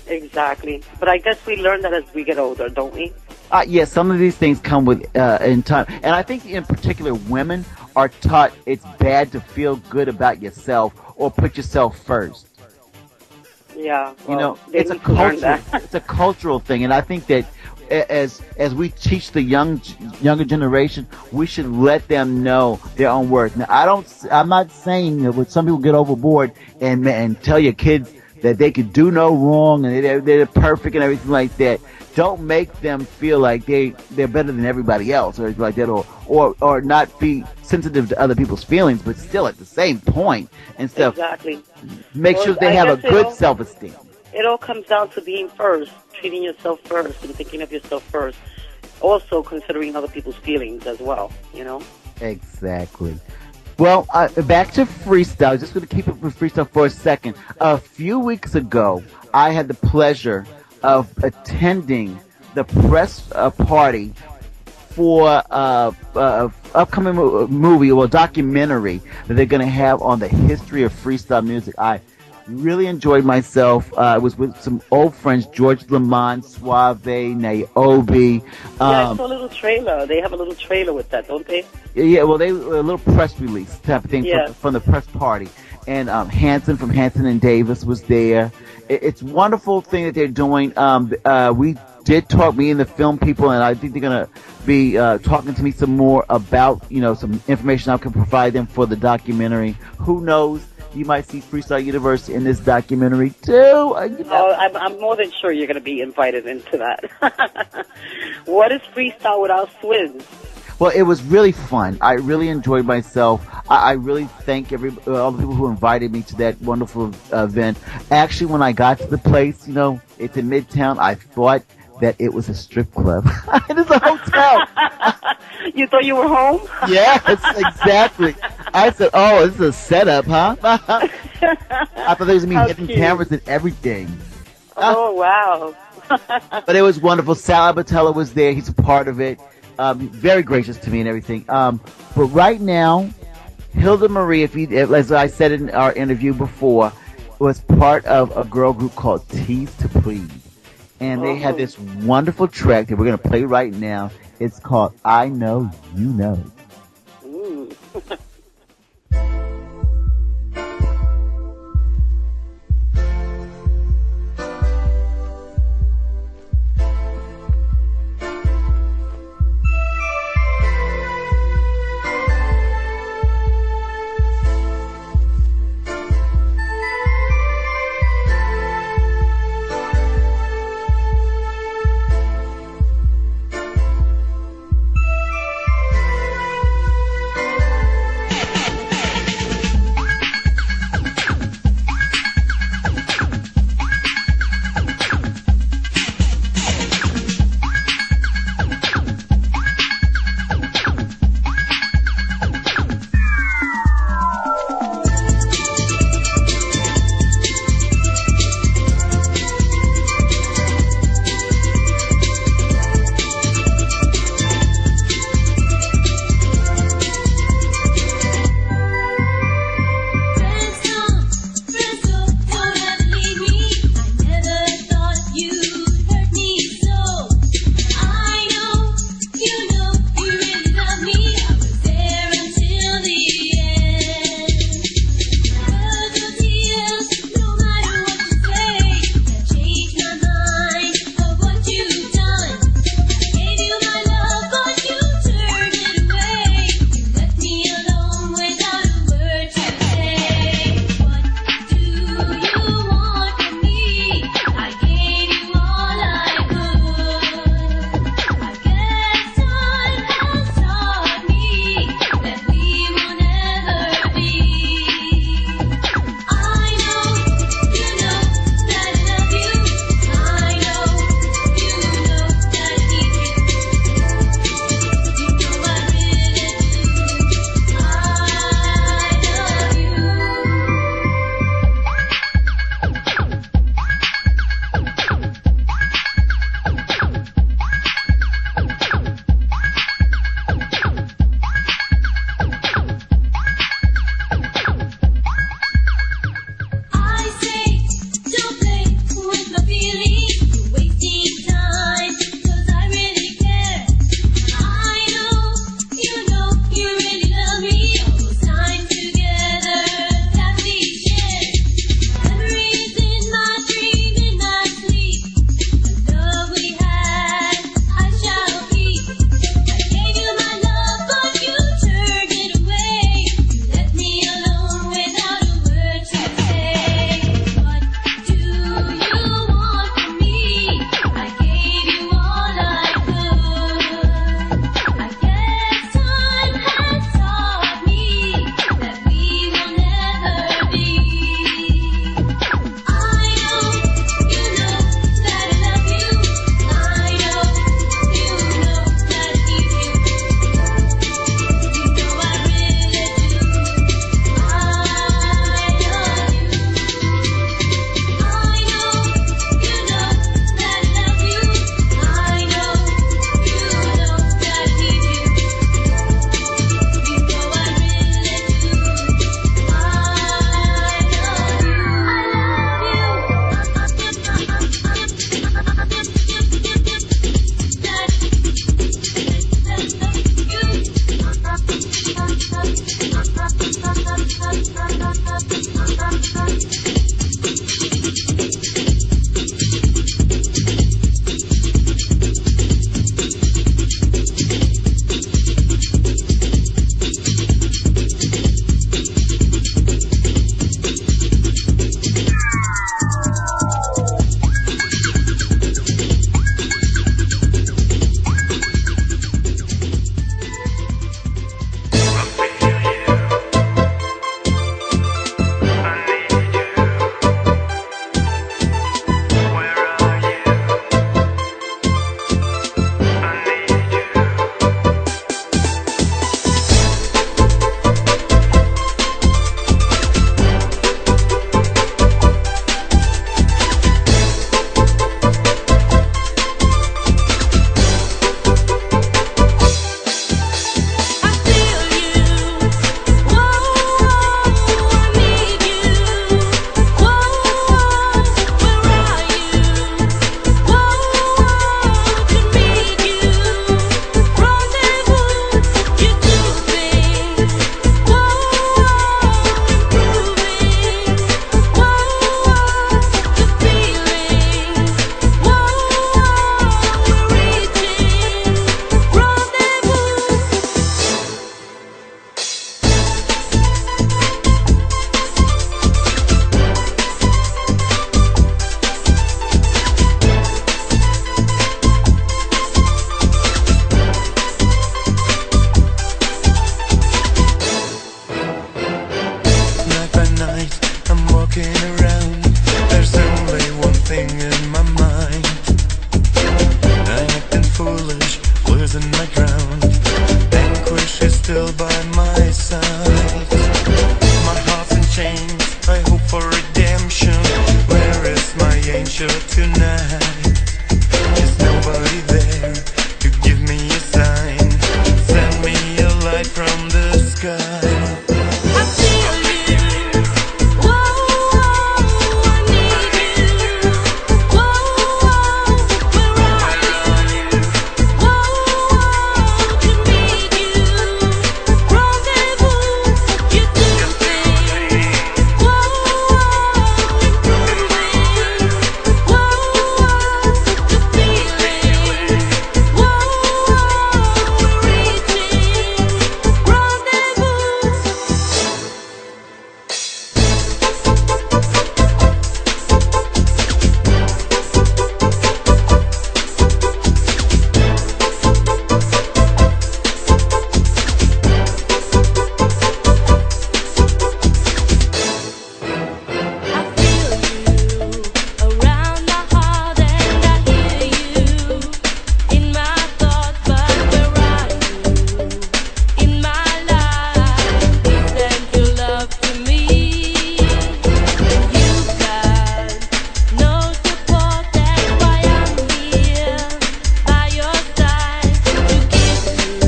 Speaker 3: Exactly. But I guess we learn that as we get older, don't we?
Speaker 1: Yeah, some of these things come with in time. And I think in particular women are taught it's bad to feel good about yourself or put yourself first.
Speaker 3: Yeah. Well,
Speaker 1: you know, it's a cultural thing. And I think that as we teach the younger generation, we should let them know their own worth. Now, I'm not saying that when some people get overboard and tell your kids that they could do no wrong and they're perfect and everything like that. Don't make them feel like they're better than everybody else or anything like that, or not be sensitive to other people's feelings, but still at the same point and stuff.
Speaker 3: Exactly.
Speaker 1: Make sure they have a good self-esteem.
Speaker 3: It all comes down to being first, treating yourself first, and thinking of yourself first. Also considering other people's feelings as well, you know?
Speaker 1: Exactly. Well, back to freestyle. Just going to keep it with freestyle for a second. A few weeks ago, I had the pleasure of attending the press party for upcoming movie or documentary that they're going to have on the history of freestyle music. I really enjoyed myself. I was with some old friends, George Lamont, Suave, Niobe.
Speaker 3: I saw a little trailer. They have a little trailer with that, don't they?
Speaker 1: Yeah, well, they were a little press release type of thing from the press party. And Hanson from Hanson and Davis was there. It's a wonderful thing that they're doing. We did talk, me and the film people, and I think they're going to be talking to me some more about, you know, some information I can provide them for the documentary. Who knows? You might see Freestyle University in this documentary too. You know.
Speaker 3: I'm more than sure you're going to be invited into that. What is freestyle without swings?
Speaker 1: Well, it was really fun. I really enjoyed myself. I really thank all the people who invited me to that wonderful event. Actually, when I got to the place, you know, it's in Midtown, I thought that it was a strip club. It is a hotel.
Speaker 3: You thought you were home?
Speaker 1: Yes, exactly. I said, oh, this is a setup, huh? I thought there was going to be hidden cameras and everything.
Speaker 3: Oh, wow.
Speaker 1: But it was wonderful. Sal Abatella was there. He's a part of it. Very gracious to me and everything. But right now, Hilda Marie, as I said in our interview before, was part of a girl group called Tease to Please. And they had this wonderful track that we're going to play right now. It's called I Know You Know.
Speaker 3: Ooh.
Speaker 5: sure tonight there's nobody there to give me a sign. Send me a light from the sky.
Speaker 2: I feel you. Whoa, I need you. Whoa, where are you? Whoa, to meet you. Rendezvous, you do me. Whoa, improving. Whoa, the feeling. Whoa, we're reaching. Rendezvous. I feel you around my heart and I hear you in my thoughts, but where are you in my life? Please send your love to me. You've got no support, that's why I'm here by your side to give you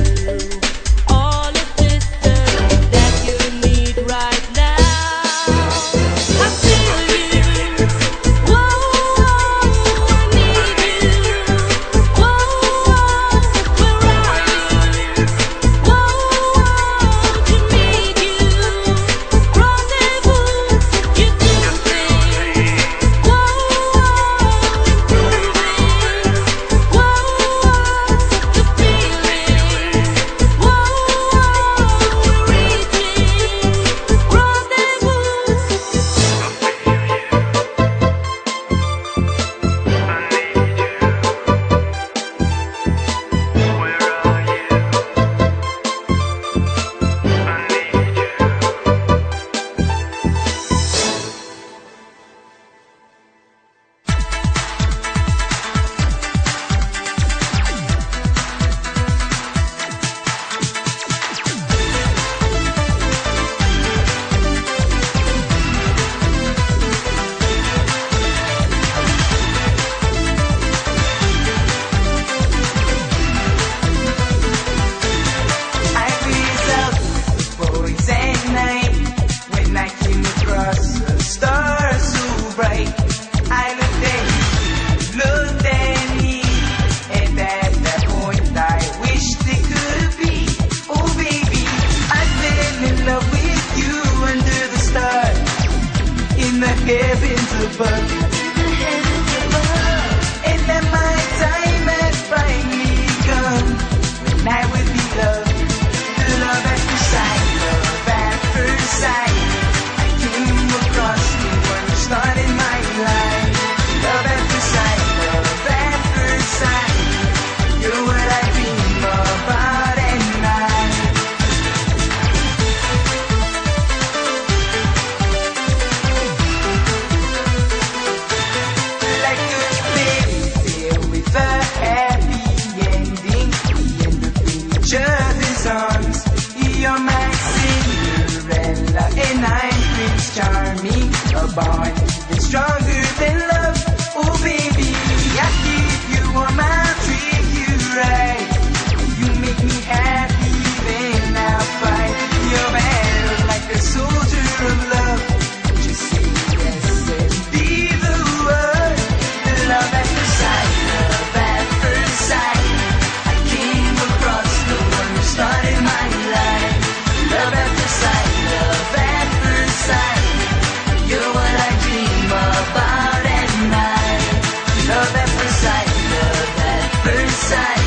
Speaker 2: all assistance that you need right now. I feel you. Whoa, I need you. Whoa, where are you? Whoa, to meet you. Rendezvous, you do me. Whoa, improving. Whoa, the feeling. Whoa, we're reaching. Rendezvous.
Speaker 5: I was out with the boys at night when I came across a star so bright. I looked at me, and at that point I wished it could be. Oh baby, I fell in love with you under the stars, in the heavens above. And that my time had finally come, when I would be loved. Love at first sight, love at first sight. I came across you when you started my life. Love at first sight, love at first sight. You're what I dream about at night. Like a fairy tale with a happy ending, we end up in each other's arms. You're my Cinderella and I'm Prince Charming, a bond even stronger than love. Oh baby, I give you all my treat you right. You make me happy, then I'll fight your battle like a soldier of love. Just say yes and be the word. Love at first sight, love at first sight. I came across the one who started my life. Love at first sight, love at first sight. You're what I dream about at night. Love at first sight, love at first sight.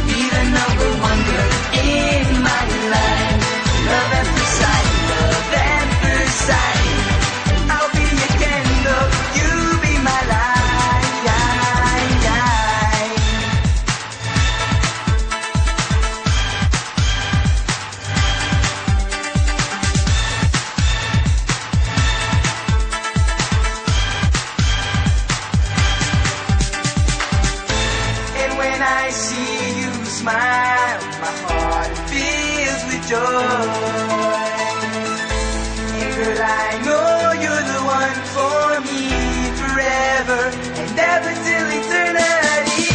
Speaker 5: Be the number one girl in my life. Love at first sight, love at first sight. I'll be your candle, you be my light. And when I see you smile, my heart fills with joy. And girl, I know you're the one for me forever. forever till eternity.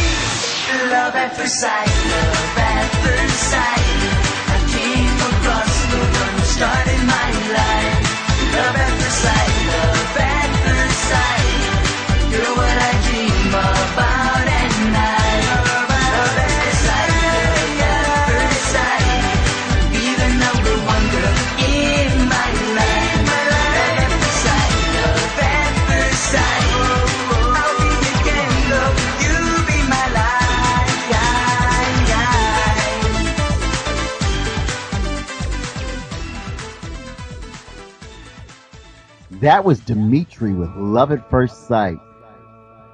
Speaker 5: Love at first sight, love at first sight. I came across the one who started my life. Love at first sight, love at first sight. You're what I dream about at night. Love at first sight, love at first sight. Be the number one girl in my life. Love at first sight, love at first sight. I'll be your candle, you be my light.
Speaker 1: That was Dimitri with Love at First Sight.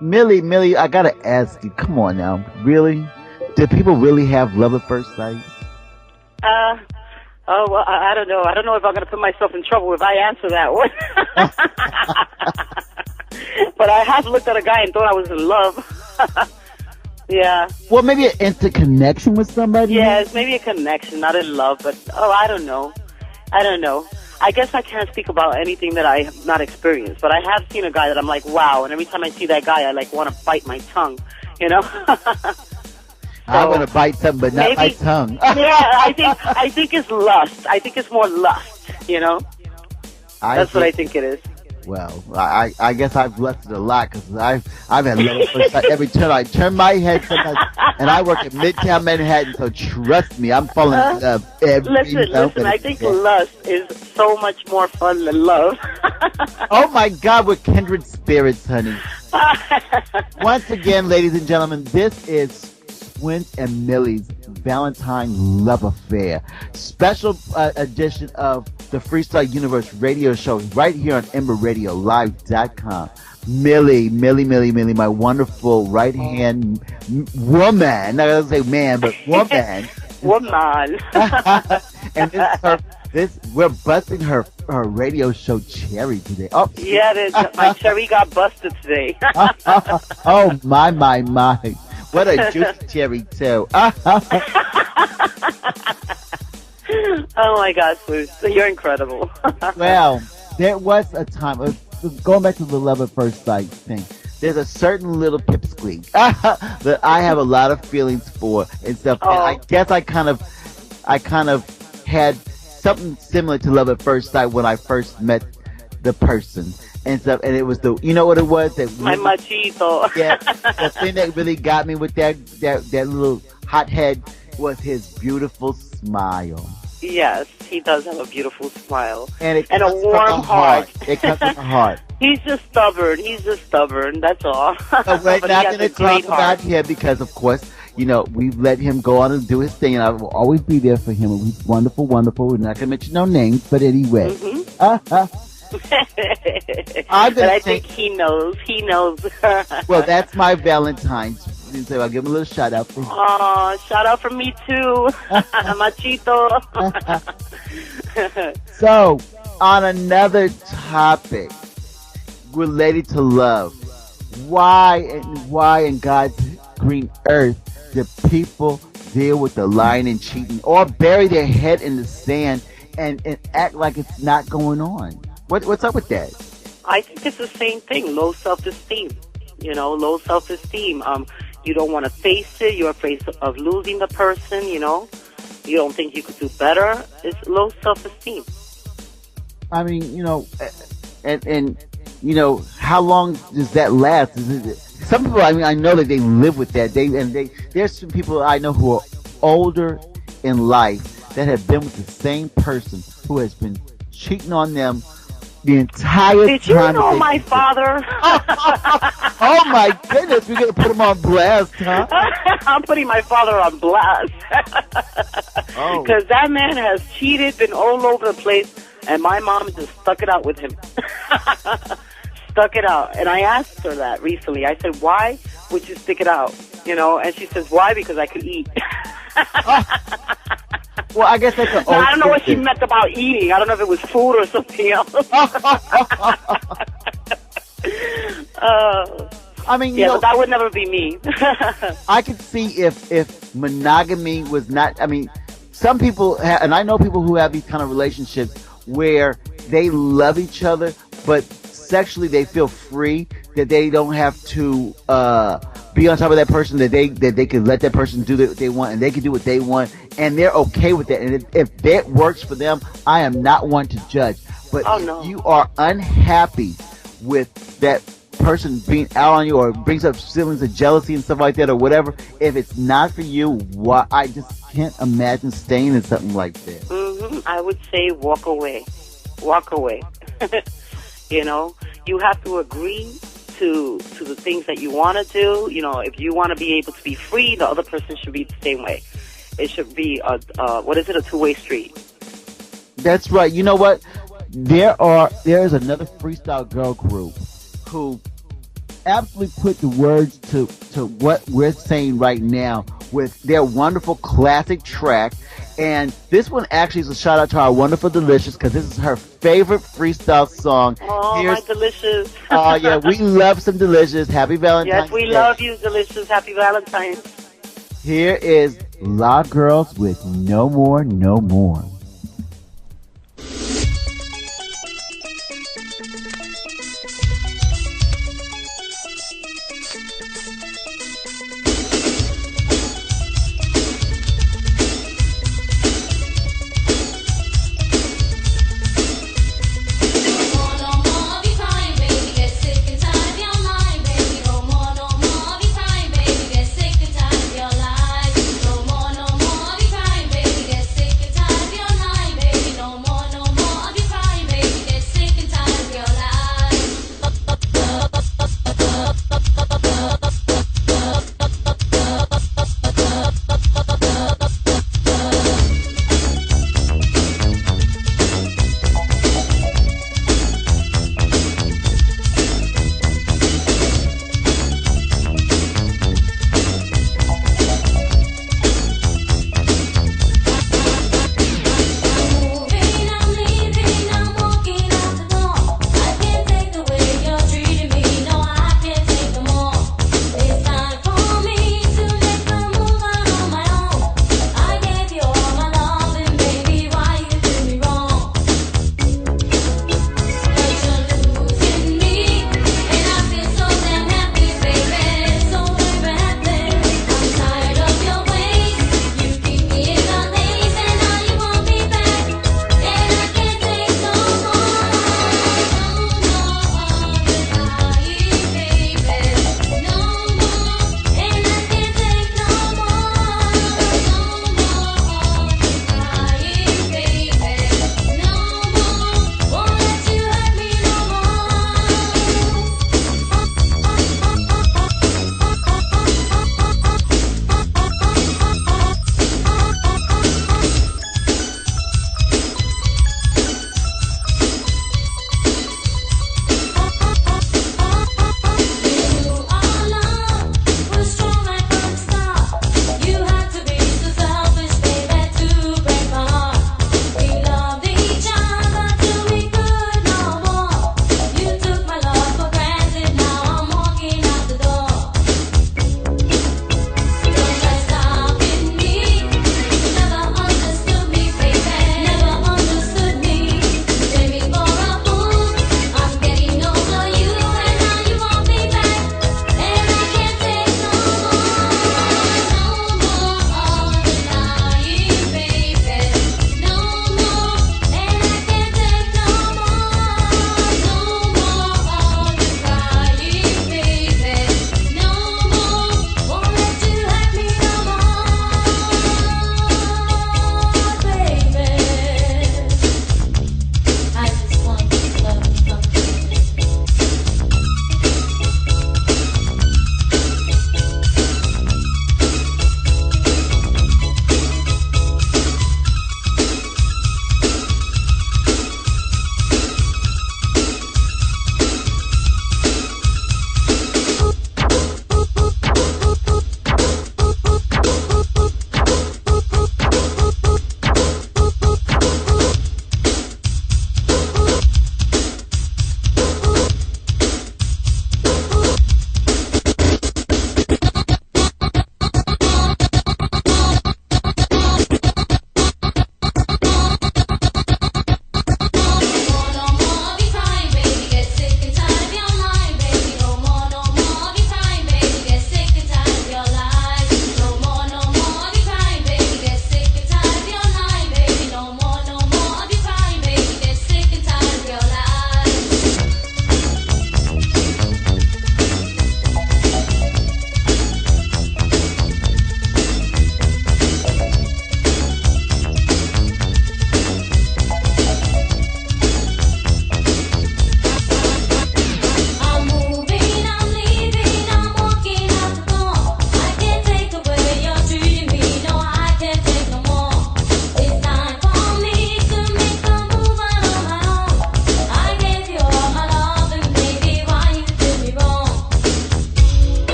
Speaker 1: Millie, I gotta ask you, come on now, really? Do people really have love at first sight?
Speaker 3: Oh, well, I don't know. I don't know if I'm going to put myself in trouble if I answer that one. But I have looked at a guy and thought I was in love. Yeah.
Speaker 1: Well, maybe an interconnection with somebody?
Speaker 3: Yes, maybe a connection, not in love, but, I don't know. I guess I can't speak about anything that I have not experienced, but I have seen a guy that I'm like, wow, and every time I see that guy, I like want to bite my tongue, you know?
Speaker 1: I want to bite something, but not my tongue.
Speaker 3: Yeah, I think it's lust. I think it's more lust, you know? That's what I think it is.
Speaker 1: Well, I guess I've lusted a lot because I've had love at first sight every time I turn my head sometimes, and I work in Midtown Manhattan, so trust me, I'm falling in love every
Speaker 3: Listen, I think lust is so much more fun than love.
Speaker 1: Oh my God, we're kindred spirits, honey. Once again, ladies and gentlemen, this is Swint and Millie's Valentine Love Affair. Special edition of the Freestyle Universe radio show right here on EmberRadioLive.com. Millie, my wonderful right-hand woman. Not gonna say man, but woman.
Speaker 3: Woman.
Speaker 1: And we're busting her radio show cherry today. Oh,
Speaker 3: yeah, my cherry got busted today.
Speaker 1: Oh my. What a juicy cherry, too.
Speaker 3: Oh, my gosh, Bruce. You're incredible.
Speaker 1: Well, there was a time, going back to the love at first sight thing, there's a certain little pipsqueak that I have a lot of feelings for and stuff.
Speaker 3: Oh.
Speaker 1: And I guess I kind of had something similar to love at first sight when I first met the person. And stuff, and it was you know what it was?
Speaker 3: My machito.
Speaker 1: Yeah, the thing that really got me with that little hothead was his beautiful smile.
Speaker 3: Yes, he does have a beautiful smile.
Speaker 1: And
Speaker 3: a warm heart.
Speaker 1: It comes from the heart.
Speaker 3: He's just stubborn, that's all.
Speaker 1: So we're
Speaker 3: But
Speaker 1: not
Speaker 3: he has
Speaker 1: going to
Speaker 3: a great
Speaker 1: talk about
Speaker 3: heart.
Speaker 1: him because, of course, we've let him go on and do his thing, and I will always be there for him. He's wonderful. We're not going to mention no names, but anyway.
Speaker 3: Mm-hmm. But I think he knows.
Speaker 1: Well, that's my Valentine's. So I'll give him a little shout out for him.
Speaker 3: Oh, shout out from me too, Machito.
Speaker 1: So, on another topic related to love, why in God's green earth do people deal with the lying and cheating or bury their head in the sand and act like it's not going on? What's up with that?
Speaker 3: I think it's the same thing. Low self-esteem. Low self-esteem. You don't want to face it. You're afraid of losing the person. You don't think you could do better. It's low self-esteem.
Speaker 1: I mean, and how long does that last? Some people, I know that they live with that. There's some people I know who are older in life that have been with the same person who has been cheating on them the entire time.
Speaker 3: Did you know my father?
Speaker 1: Oh my goodness, we're going to put him on blast, huh?
Speaker 3: I'm putting my father on blast.
Speaker 1: Oh.
Speaker 3: Because that man has cheated, been all over the place, and my mom just stuck it out with him. Stuck it out. And I asked her that recently. I said, why would you stick it out? And she says, why? Because I could eat.
Speaker 1: Well, I guess that's an old
Speaker 3: I don't know what she
Speaker 1: question.
Speaker 3: meant about eating. I don't know if it was food or something else.
Speaker 1: I mean,
Speaker 3: but that would never be me.
Speaker 1: I could see if monogamy was not. I mean, some people, and I know people who have these kind of relationships where they love each other, but sexually they feel free, that they don't have to be on top of that person, that they can let that person do what they want, and they can do what they want, and they're okay with that. And if that works for them, I am not one to judge. But
Speaker 3: Oh,
Speaker 1: if
Speaker 3: no.
Speaker 1: you are unhappy with that person being out on you, or brings up feelings of jealousy and stuff like that, or whatever, if it's not for you, why, I just can't imagine staying in something like that.
Speaker 3: I would say walk away. Walk away. You know, you have to agree to the things that you want to do. You know, if you want to be able to be free, the other person should be the same way. It should be a two-way street.
Speaker 1: That's right. You know what? There is another freestyle girl group who absolutely put the words to what we're saying right now with their wonderful classic track. And this one actually is a shout out to our wonderful Delicious, because this is her favorite freestyle song.
Speaker 3: Oh, my Delicious.
Speaker 1: Oh, yeah, we love some Delicious. Happy Valentine's
Speaker 3: Yes, we
Speaker 1: Day.
Speaker 3: love you, Delicious. Happy Valentine's.
Speaker 1: Here is La Girls with No More, No More.
Speaker 2: Your life, no more, be crying, baby. Get sick and tired of your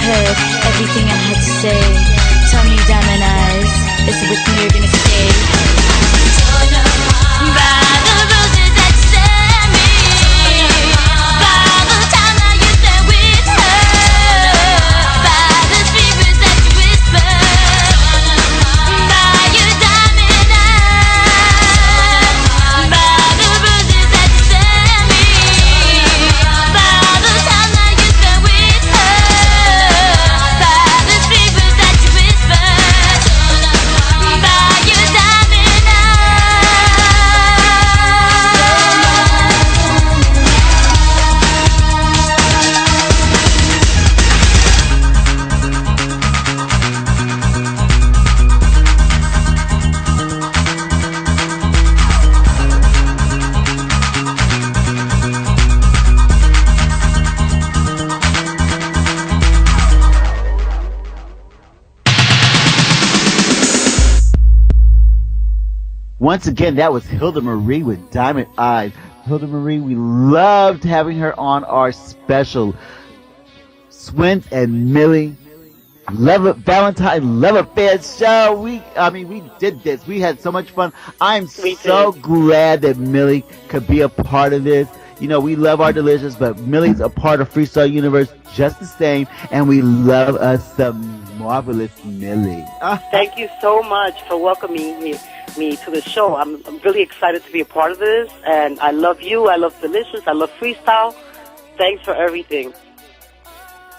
Speaker 6: heard everything I had to say. Tell me, diamond eyes, is it with me you're gonna stay? By the roses that send me, by the time that you spent with her, by the sweet words that you whisper, by your diamond eyes, by the roses that send me, by the time that you spent with her, by the sweet words that you whisper, by your diamond eyes.
Speaker 1: Once again, that was Hilda Marie with Diamond Eyes. Hilda Marie, we loved having her on our special Swins and Millie Valentine Love Affair show. We did this. We had so much fun. I'm
Speaker 3: We
Speaker 1: so
Speaker 3: did.
Speaker 1: glad that Millie could be a part of this. You know, we love our delicious, but Millie's a part of Freestyle Universe just the same, and we love us some marvelous Millie.
Speaker 3: Thank you so much for welcoming me to the show. I'm really excited to be a part of this, and I love you. I love Delicious. I love Freestyle. Thanks for everything.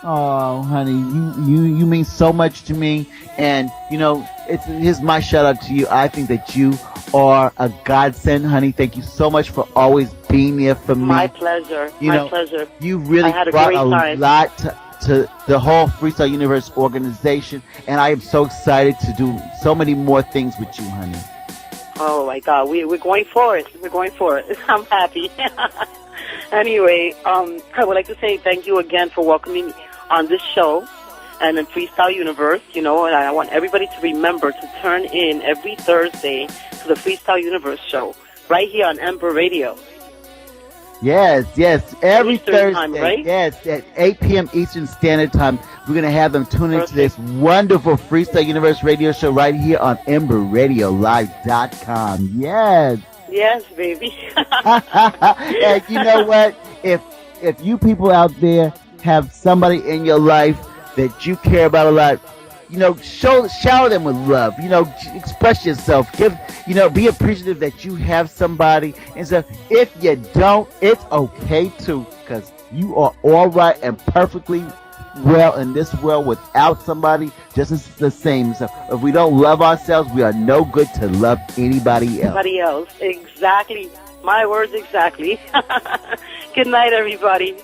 Speaker 1: Oh, honey, you mean so much to me, and you know, here's my shout out to you. I think that you are a godsend, honey. Thank you so much for always being there for me.
Speaker 3: My pleasure.
Speaker 1: You
Speaker 3: My
Speaker 1: know,
Speaker 3: pleasure.
Speaker 1: You really
Speaker 3: I had a
Speaker 1: brought
Speaker 3: great
Speaker 1: a
Speaker 3: time.
Speaker 1: lot to the whole Freestyle Universe organization, and I am so excited to do so many more things with you, honey.
Speaker 3: Oh my God, we're going for it. We're going for it. I'm happy. Anyway, I would like to say thank you again for welcoming me on this show and in Freestyle Universe. You know, and I want everybody to remember to turn in every Thursday to the Freestyle Universe show right here on Ember Radio.
Speaker 1: Yes, every
Speaker 3: Eastern
Speaker 1: Thursday.
Speaker 3: time, right?
Speaker 1: Yes, at 8 p.m. Eastern Standard Time. We're going to have them tune into
Speaker 3: Perfect.
Speaker 1: this wonderful Freestyle Universe radio show right here on EmberRadioLive.com. Yes.
Speaker 3: Yes, baby.
Speaker 1: And you know what? If you people out there have somebody in your life that you care about a lot, you know, shower them with love. You know, express yourself. Be appreciative that you have somebody. And so, if you don't, it's okay too, because you are all right and perfectly well in this world without somebody just as the same. So, if we don't love ourselves, we are no good to love anybody else.
Speaker 3: Somebody else. Exactly. My words exactly. Good night, everybody.